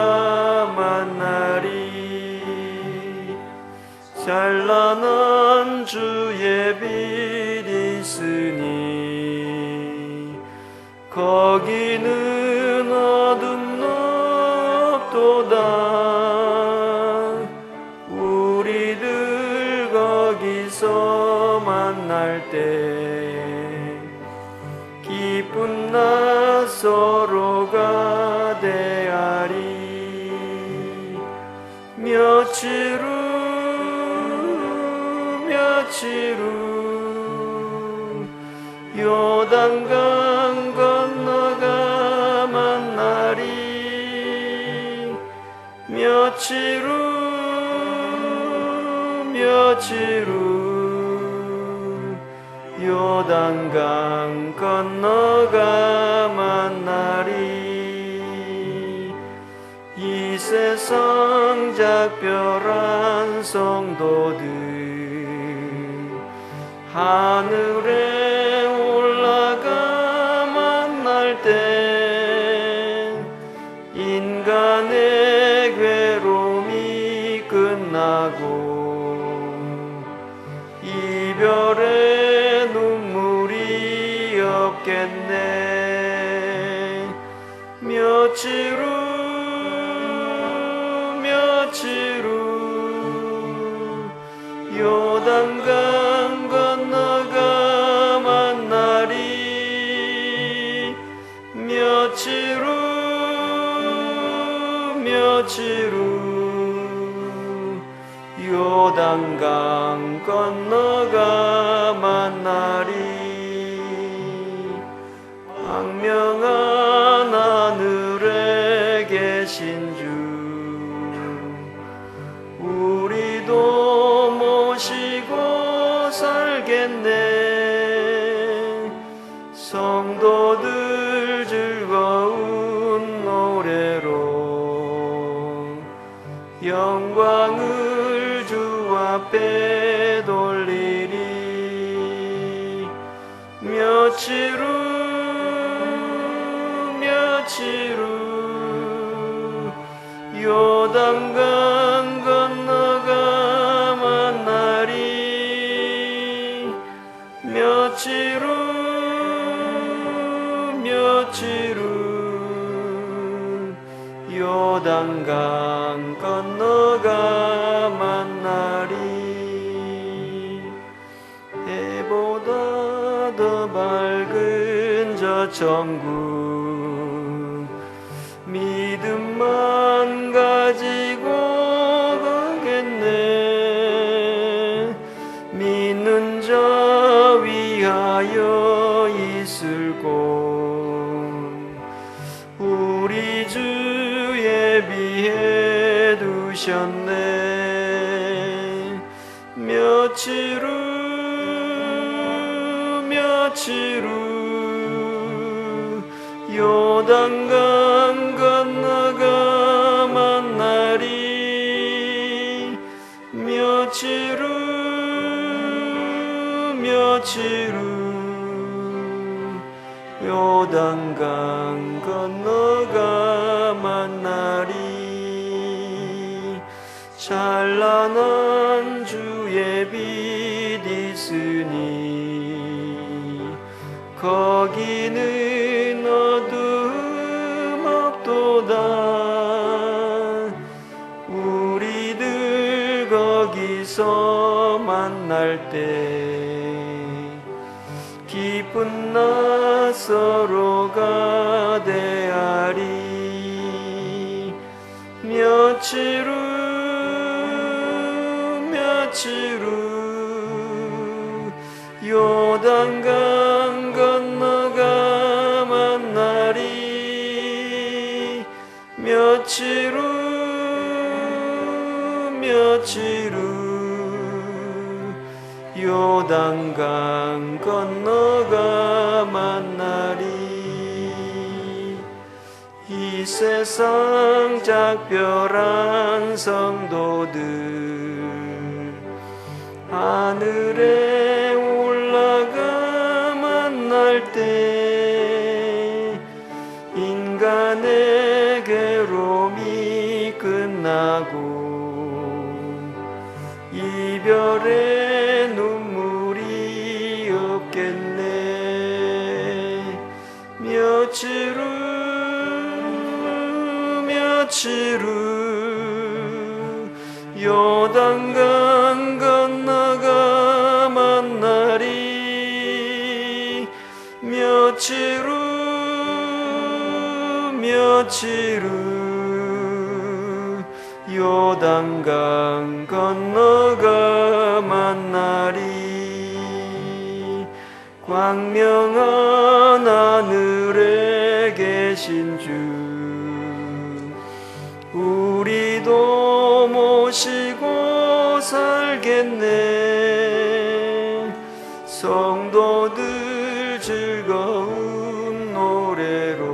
만나리. 찬란한 주의 빛 있으니 거기는 어둠 없도다. 우리들 거기서 만날 때 기쁜 나 서로가 대하리. 며칠 후 요단강 건너가 만나리. 며칠 후 요단강 건너가 만나리. 이 세상 작별한 성도들 하늘에 올라가 만날 때 인간의 괴로움이 끝나고 이별의 눈물이 없겠네. 며칠 후 요단강 건너가 만나리. 며칠 후 요단강 건너가 만나리. 광명한 하늘에 계신 주 우리도 모시고 살겠네. 성도들 즐거운 노래로 영광을 주 앞에 돌리리. 며칠 후 요단강 건너가 만나리. 며칠 후 요단강 건너가 만나리. 해보다 더 밝은 저 천국 믿음만 가지고 가겠네. 믿는 자 위하여 있을 곳 우리 주 예비해 두셨네. 며칠 후 요단강 건너가 만나리. 며칠 후 요단강 건너가 만나리. 찬란한 주의 빛 있으니 거기는 어둠 없도다. 우리들 거기서 만날 때 기쁜 나 서로가 대하리. 며칠 후 요단강 건너가 만나리. 며칠 후 요단강 건너가 만나리. 이 세상 작별한 성도들 하늘에 올라가 만날 때 인간의 괴로움이 끝나고 이별의 눈물이 없겠네. 며칠 후 요단강 건너가 만나리. 며칠 후 요단강 건너가 만나리. 광명한 하늘에 계신 주 우리도 모시고 살겠네. 성도들 즐거운 노래로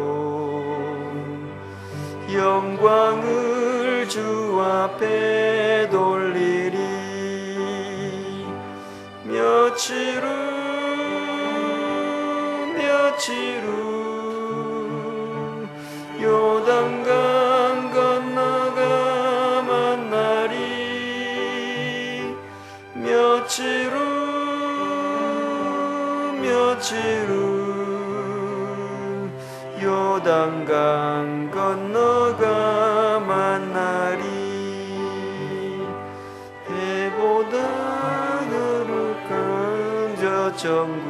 영광을 주 앞에 돌리리. 며칠 후 요단강 건너가 만나리. 며칠 후 요단강 건너가 만나리. 해보다 거룩한 저 천국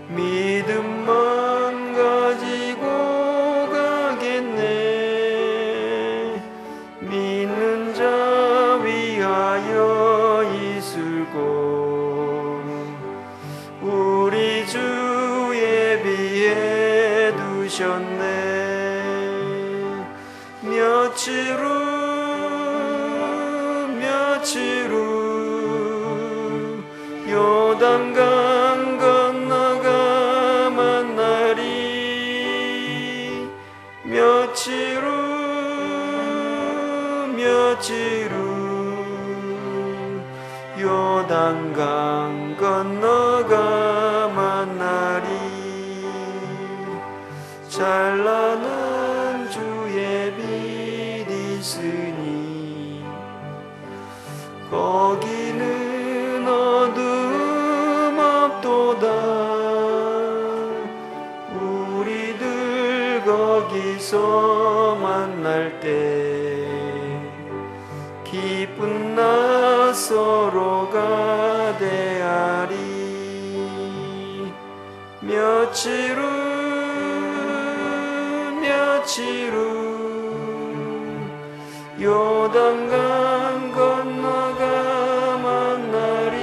믿음만 가지고 가겠네. 믿는 자 위 두셨네. 며칠 후 요단강 건너가 만나리. 며칠 후 요단강 건너가 만나리. 찬란한 주의 빛 있으니 거기는 어둠 없도다. 우리들 거기서 만날 때 기쁜 나 서로가 대하리. 며칠 후 요단강 건너가 만나리.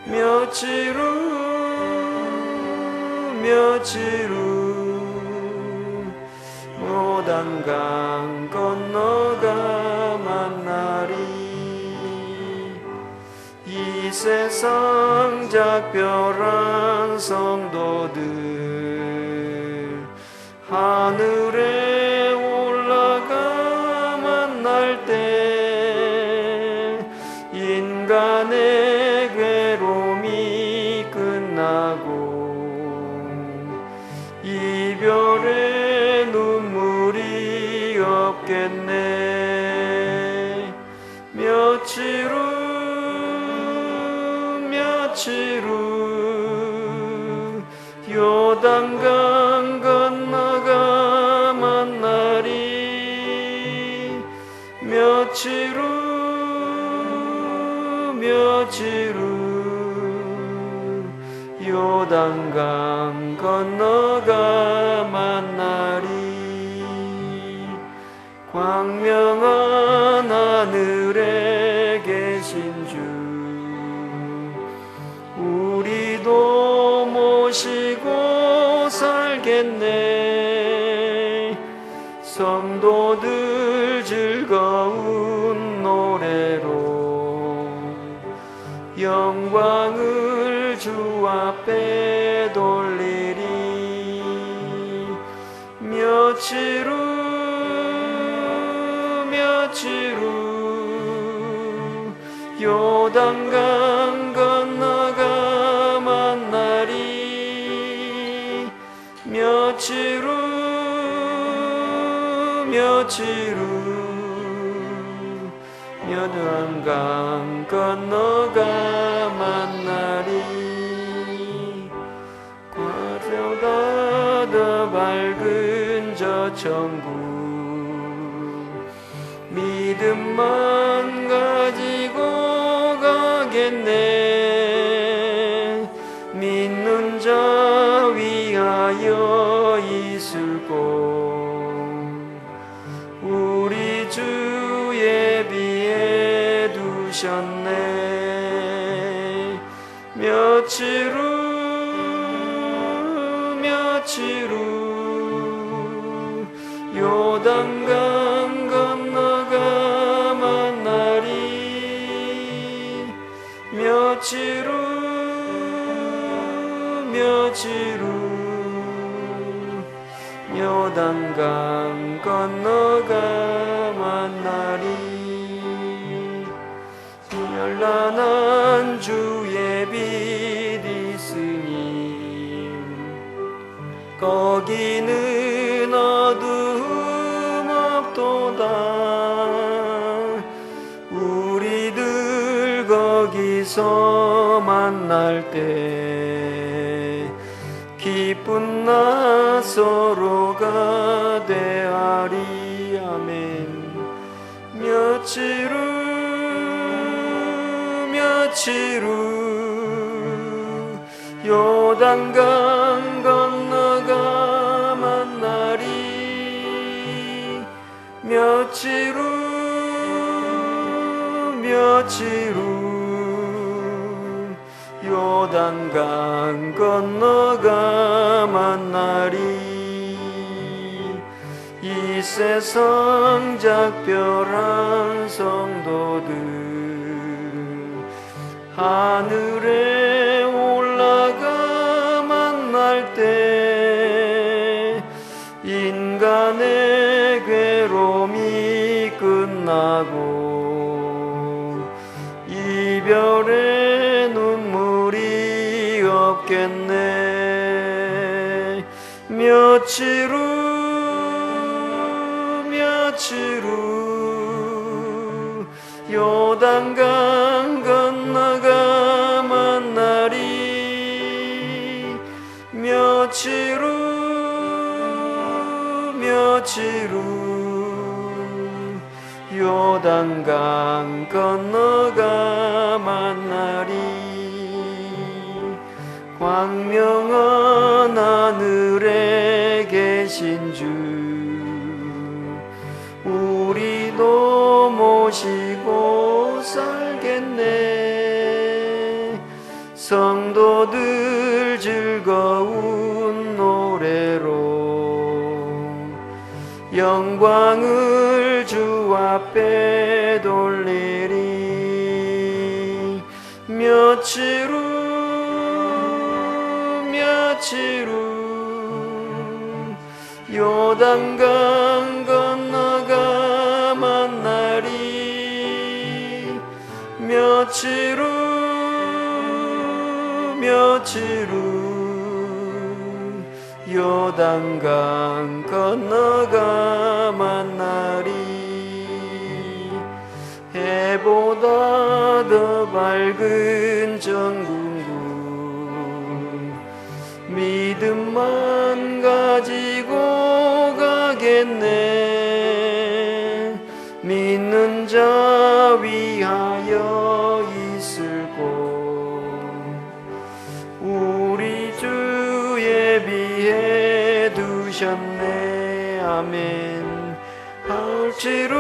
며칠 후 요단강 건너가 만나리. 이 세상 작별한 성도들 하늘에 올라가 만날 때 인간의 괴로움이 끝나고 이별의 눈물이 없겠네. 며칠 후 요단강 건너가 만나리. 며칠 후 요단강 건너가 만나리. 광명한 하늘에 계신 주 우리도 모시고 살겠네. 성도들 즐거운 노래로 영광을 주 앞에 돌리리. 며칠 후 요단강 건너가 만나리. 며칠 후 요단강 건너가 만나리. 과거보다 더 밝은 저 천국 믿음만 가지고 가겠네. 믿는 자 위하여 있을 곳 우리 주 예비해 두셨네. 며칠 후 요단강 건너가 만나리. 며칠 후 요단강 건너가 만나리. 찬란한 주의 빛 있으니 거기는 어둠 없도다. 우리들 거기서 만날 때 기쁜 나 서로가 대하리. 아멘. 며칠 후 요단강 건너가 만나리. 며칠 후 요단강 건너가 만나리. 이 세상 작별한 성도들 하늘에 올라가 만날 때 인간의 괴로움이 끝나고 이별의 눈물이 없겠네. 며칠 후 요단강 건너가 만나리. 며칠 후 요단강 건너가 만나리. 광명한 하늘에 계신 주 우리도 모시고 살겠네. 성도들 즐거운 노래로 영광을 주 앞에 돌리리. 며칠 후 요단강 건너가 만나리. 며칠 후 요단강 건너가 만나리. 해보다 더 밝은 정궁구 믿음만 가지고 가겠네. 믿는 자 위하여 있을 곳 우리 주 예비해 두셨네. 아멘. 며칠 후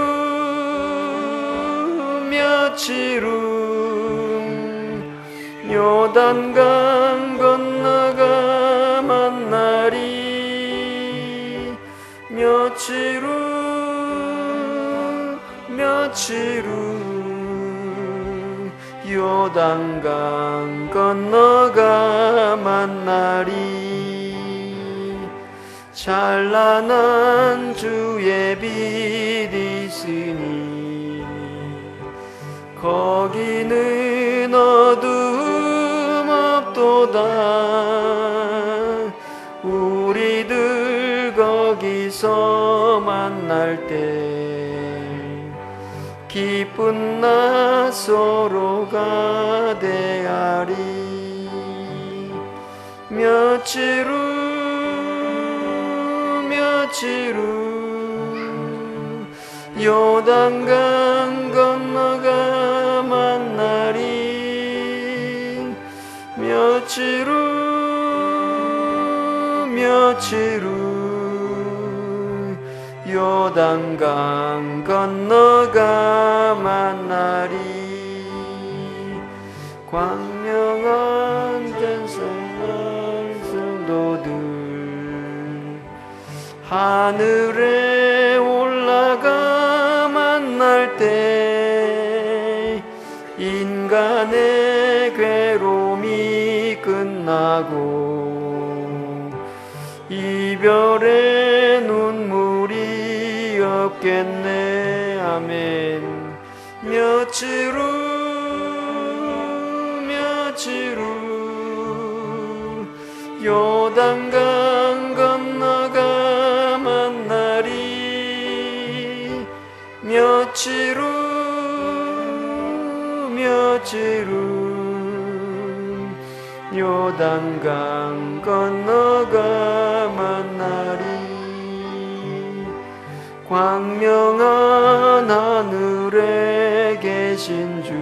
요단강 건너가 만나리. 며칠 후 요단강 건너가 만나리. 찬란한 주의 빛 있으니 거기는 어두움 없도다. 우리들 거기서 만날 때 기쁜 나 서로가 대하리. 며칠 후 요단강 건너가 만나리. 며칠 후 요단강 건너가 만나리. 광명한 전생할 성도들 하늘에 올라가 만날 때 인간의 괴로움이 끝나고 이별의 눈물이 없겠네. 아멘. 며칠 후 요단강 건너가 만나리. 며칠 후 요단강 건너가 만나리. 광명한 하늘에 계신 주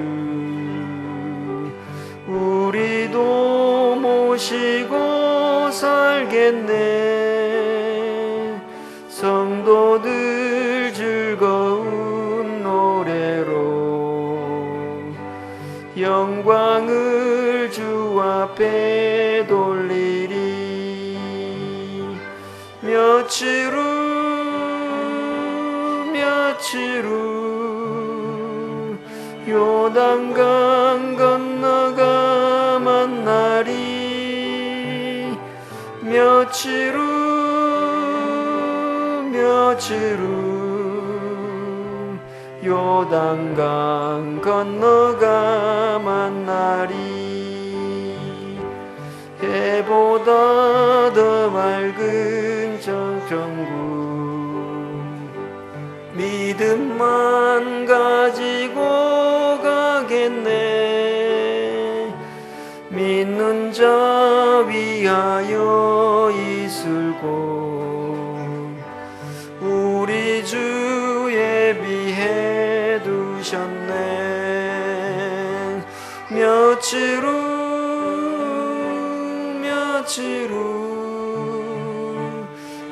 우리도 모시고 살겠네. 성도들 즐거운 노래로 영광을 주 앞에 앞에 돌리리. 며칠 후 요단강 건너가 만나리. 며칠 후 요단강 건너가 만나리. 해보다 더 맑은 정국 믿음만 가지고 가겠네. 믿는 자 위하여 있을 곳 우리 주 예비해 두셨네. 며칠 후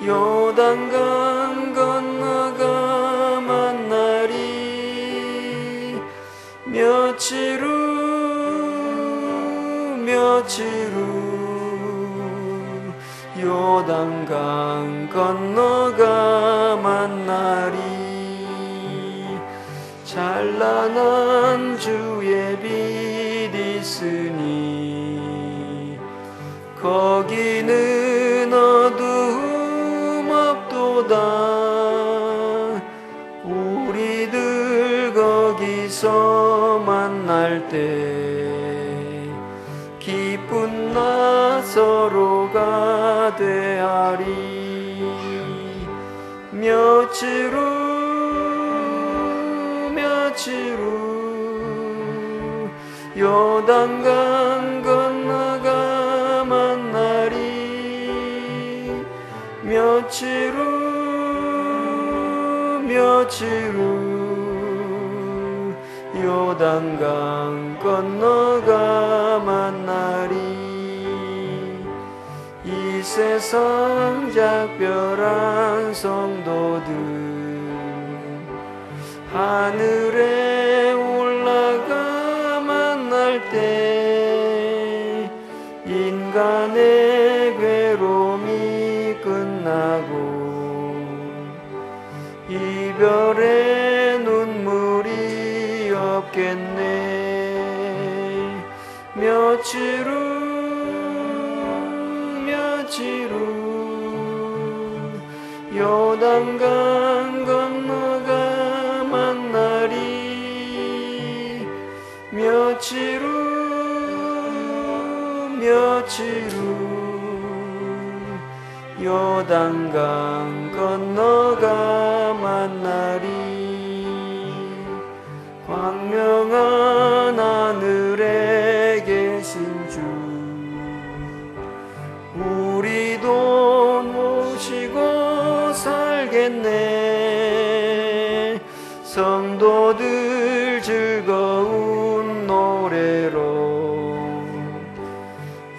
요단강 건너가 만나리. 며칠 후 요단강 건너가 만나리. 찬란한 주의 빛 있으니 거기는 어두움 없도다. 우리들 거기서 만날 때 기쁜 나 서로가 되하리. 며칠 후 요단강 건너가 만나리. 며칠 후 요단강 건너가 만나리. 이 세상 작별한 성도들 하늘에 올라가 만날 때 인간의 괴로움이 끝나고 이별의 눈물이 없겠네. 며칠 후 요단강 건너가 만나리. 며칠 후 요단강 건너가 만나리. 광명한 하늘에 계신 주 우리도 모시고 살겠네. 성도들 즐거운 노래로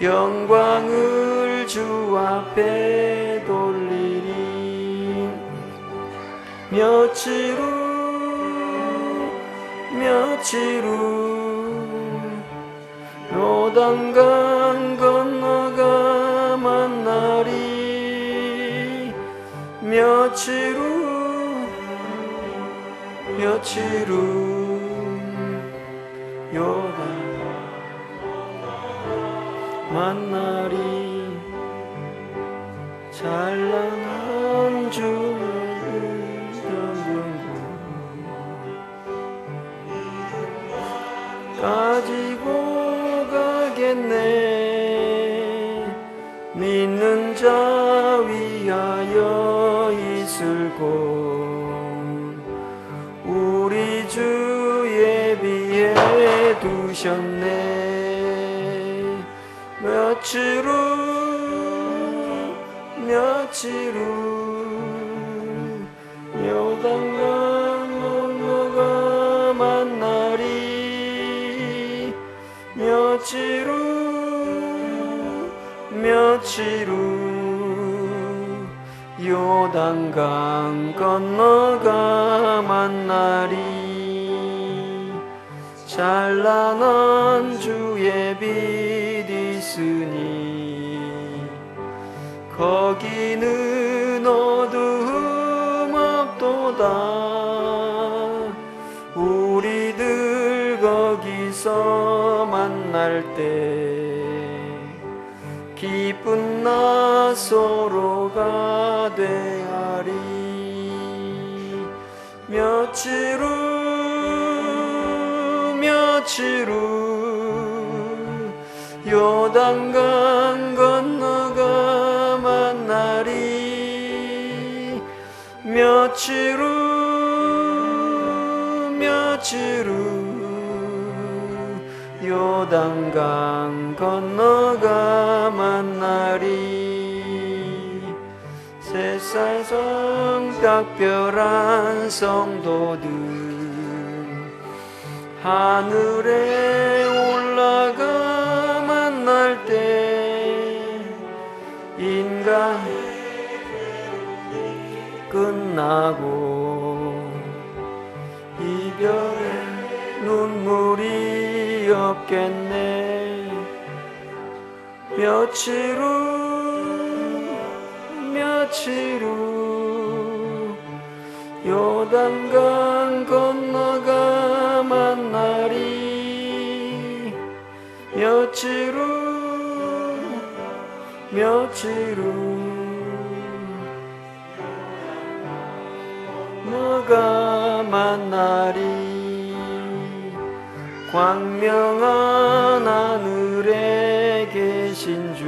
영광을 주 앞에 돌리리. 며칠 후 요단강 건너가 만나리. 며칠 후 요단강 만나리. 찬란한 주의 가지고 가겠네. 믿는 자 위하여 있을 곳 우리 주 예비해 두셨네. 며칠 후 요단강 건너가 만나리. 며칠 후 요단강 건너가 만나리. 찬란한 주의 빛 있으니 거기는 어두움 없도다. 우리들 거기서 만날 때 기쁜 나 서로가 되하리. 며칠 후 요단강 건너가 만나리. 며칠 후 요단강 건너가 만나리. 새살 성딱별한 성도들 하늘에 올라가 만날 때 인간 끝나고 이별의 눈물이 없겠네. 며칠 후 요단강 건너가 만나리. 며칠 후 너가 만나리. 광명한 하늘에 계신 주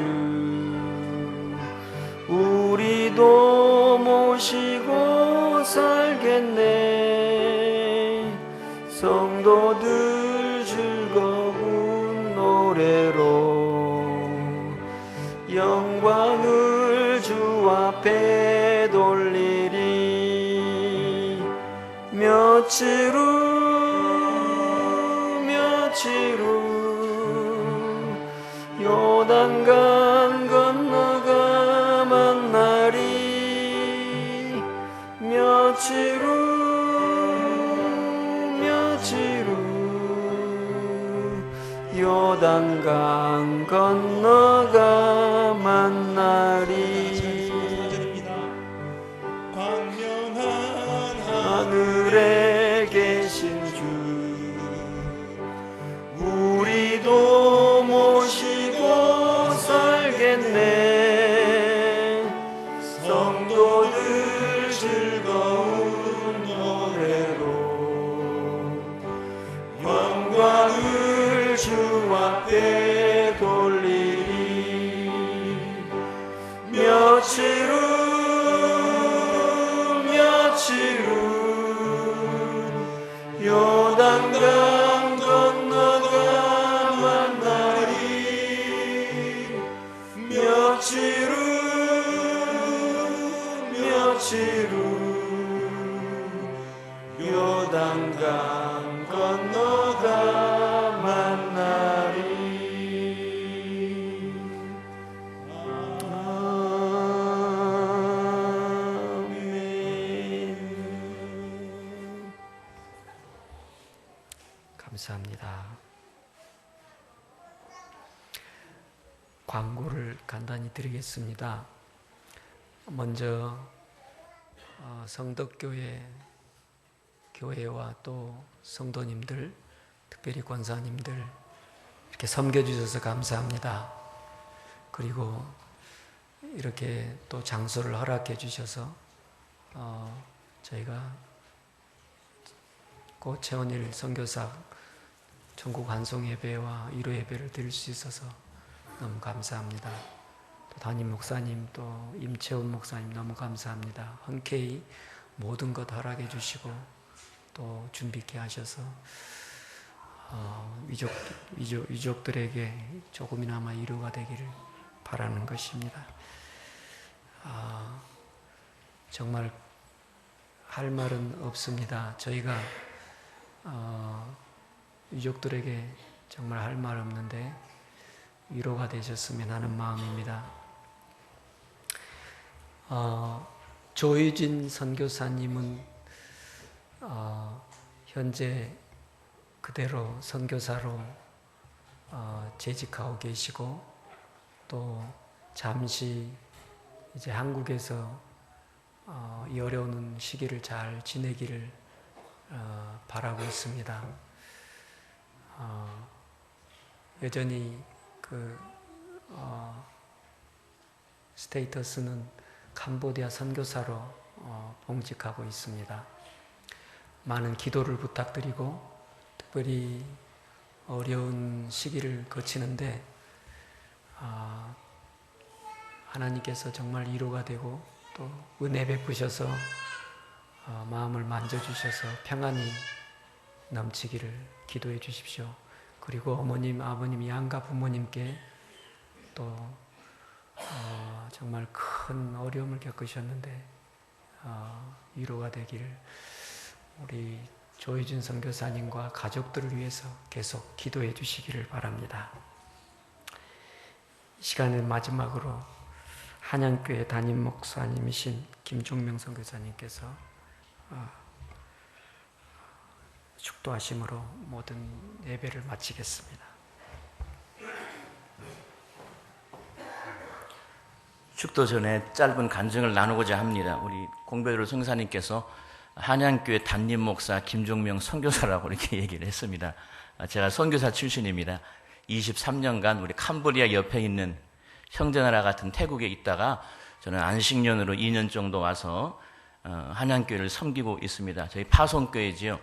우리도 모시고 살겠네. 성도들 즐거운 노래로 영광을 주 앞에 돌리리. 며칠 후 요단강 건너가 만나리. 며칠 후 요단강 건너가 만나리. 광명한 하늘에 계신 주 우리도 모시고 살겠네. 성도들 즐거운 노래로 영광을 주 앞에 돌리리. 며칠 후 요단강 건너가 만나리. 며칠 후 요단강 건너가 만나리. 감사합니다. 광고를 간단히 드리겠습니다. 먼저 성덕교회 교회와 또 성도님들, 특별히 권사님들 이렇게 섬겨주셔서 감사합니다. 그리고 이렇게 또 장소를 허락해 주셔서 저희가 고 최원일 선교사 전국 환송 예배와 위로 예배를 드릴 수 있어서 너무 감사합니다. 또 담임 목사님, 또 임채훈 목사님 너무 감사합니다. 흔쾌히 모든 것 허락해 주시고 또 준비케 하셔서 유족들에게 조금이나마 위로가 되기를 바라는 것입니다. 정말 할 말은 없습니다. 저희가 유족들에게 정말 할 말 없는데 위로가 되셨으면 하는 마음입니다. 조유진 선교사님은 현재 그대로 선교사로 재직하고 계시고 또 잠시 이제 한국에서 이 어려운 시기를 잘 지내기를 바라고 있습니다. 여전히 스테이터스는 캄보디아 선교사로 봉직하고 있습니다. 많은 기도를 부탁드리고 특별히 어려운 시기를 거치는데 하나님께서 정말 위로가 되고 또 은혜 베푸셔서 마음을 만져주셔서 평안이 넘치기를 기도해 주십시오. 그리고 어머님, 아버님, 양가 부모님께 또 정말 큰 어려움을 겪으셨는데 위로가 되기를 우리 조희준 선교사님과 가족들을 위해서 계속 기도해 주시기를 바랍니다. 이 시간에 마지막으로 한양교회 담임 목사님이신 김종명 선교사님께서 축도하심으로 모든 예배를 마치겠습니다. 축도 전에 짧은 간증을 나누고자 합니다. 우리 공배로 성사님께서 한양교회 담임 목사 김종명 선교사라고 이렇게 얘기를 했습니다. 제가 선교사 출신입니다. 23년간 우리 캄보디아 옆에 있는 형제나라 같은 태국에 있다가 저는 안식년으로 2년 정도 와서 한양교회를 섬기고 있습니다. 저희 파송교회지요.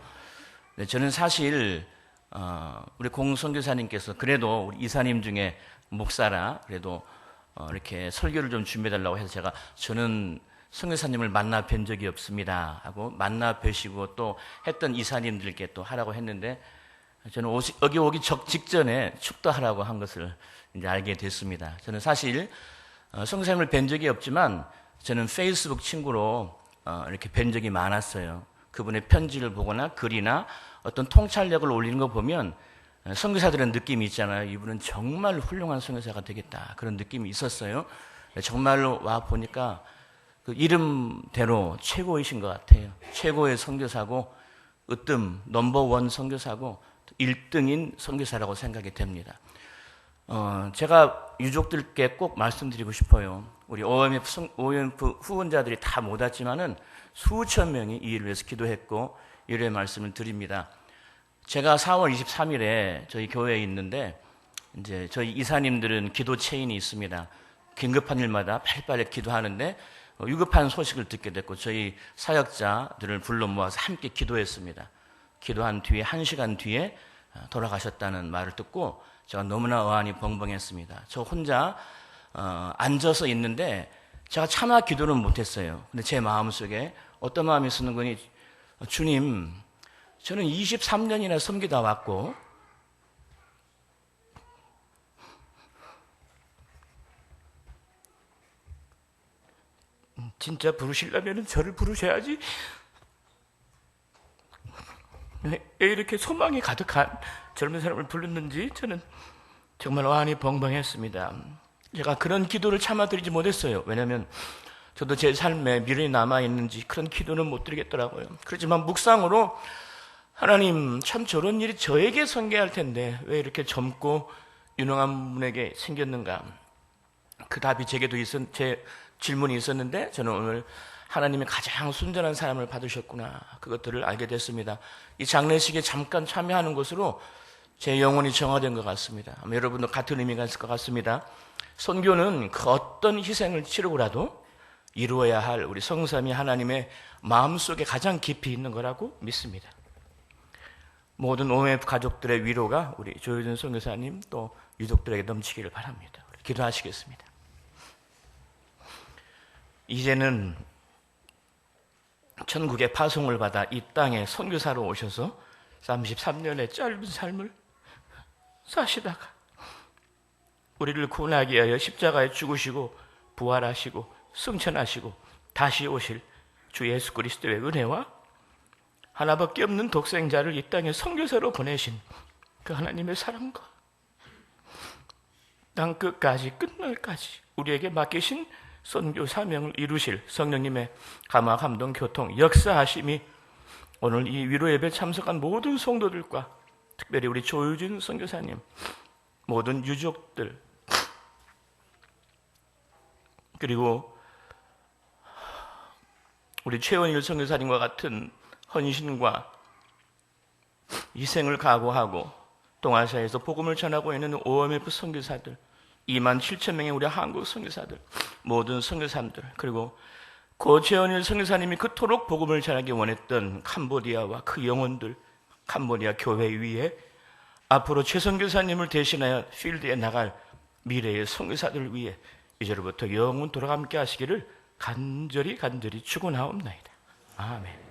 저는 사실 우리 공선교사님께서 그래도 우리 이사님 중에 목사라 그래도 이렇게 설교를 좀 준비해달라고 해서 저는 선교사님을 만나 뵌 적이 없습니다 하고 만나 뵈시고 또 했던 이사님들께 또 하라고 했는데 저는 여기 오기 직전에 축도하라고 한 것을 이제 알게 됐습니다. 저는 사실 선교사님을 뵌 적이 없지만 저는 페이스북 친구로 이렇게 뵌 적이 많았어요. 그분의 편지를 보거나 글이나 어떤 통찰력을 올리는 거 보면 선교사들은 느낌이 있잖아요. 이분은 정말 훌륭한 선교사가 되겠다. 그런 느낌이 있었어요. 정말로 와 보니까 그 이름대로 최고이신 것 같아요. 최고의 선교사고 으뜸 넘버원 선교사고 1등인 선교사라고 생각이 됩니다. 제가 유족들께 꼭 말씀드리고 싶어요. 우리 OMF 후원자들이 다 못 왔지만은 수천 명이 이 일을 위해서 기도했고 이래 말씀을 드립니다. 제가 4월 23일에 저희 교회에 있는데 이제 저희 이사님들은 기도 체인이 있습니다. 긴급한 일마다 빨리빨리 기도하는데 위급한 소식을 듣게 됐고 저희 사역자들을 불러 모아서 함께 기도했습니다. 기도한 뒤에 1시간 뒤에 돌아가셨다는 말을 듣고 제가 너무나 어안이 벙벙했습니다. 저 혼자 앉아서 있는데 제가 차마 기도는 못했어요. 근데 제 마음속에 어떤 마음이 쓰는 거니 주님 저는 23년이나 섬기다 왔고 진짜 부르시려면 저를 부르셔야지. 왜 이렇게 소망이 가득한 젊은 사람을 불렀는지 저는 정말 어안이 벙벙했습니다. 제가 그런 기도를 참아드리지 못했어요. 왜냐하면 저도 제 삶에 미련이 남아있는지 그런 기도는 못 드리겠더라고요. 그렇지만 묵상으로 하나님 참 저런 일이 저에게 생겨할 텐데 왜 이렇게 젊고 유능한 분에게 생겼는가. 그 답이 제게도 제 질문이 있었는데 저는 오늘 하나님의 가장 순전한 사람을 받으셨구나. 그것들을 알게 됐습니다. 이 장례식에 잠깐 참여하는 것으로 제 영혼이 정화된 것 같습니다. 아마 여러분도 같은 의미가 있을 것 같습니다. 선교는 그 어떤 희생을 치르고라도 이루어야 할 우리 성삼위 하나님의 마음속에 가장 깊이 있는 거라고 믿습니다. 모든 OMF 가족들의 위로가 우리 조효준 선교사님 또 유족들에게 넘치기를 바랍니다. 기도하시겠습니다. 이제는 천국의 파송을 받아 이 땅에 선교사로 오셔서 33년의 짧은 삶을 사시다가 우리를 구원하기 위하여 십자가에 죽으시고 부활하시고 승천하시고 다시 오실 주 예수 그리스도의 은혜와 하나밖에 없는 독생자를 이 땅에 선교사로 보내신 그 하나님의 사랑과 땅 끝까지 끝날까지 우리에게 맡기신 선교 사명을 이루실 성령님의 감화 감동 교통 역사하심이 오늘 이 위로 예배 참석한 모든 성도들과 특별히 우리 조효준 선교사님 모든 유족들 그리고 우리 최원일 선교사님과 같은 헌신과 희생을 각오하고 동아시아에서 복음을 전하고 있는 OMF 선교사들, 2만 7천 명의 우리 한국 선교사들, 모든 선교사님들, 그리고 고 최원일 선교사님이 그토록 복음을 전하기 원했던 캄보디아와 그 영혼들, 캄보디아 교회 위에 앞으로 최 선교사님을 대신하여 필드에 나갈 미래의 선교사들 위해 이제로부터 영원토록 함께 하시기를 간절히 축원하옵나이다. 아멘.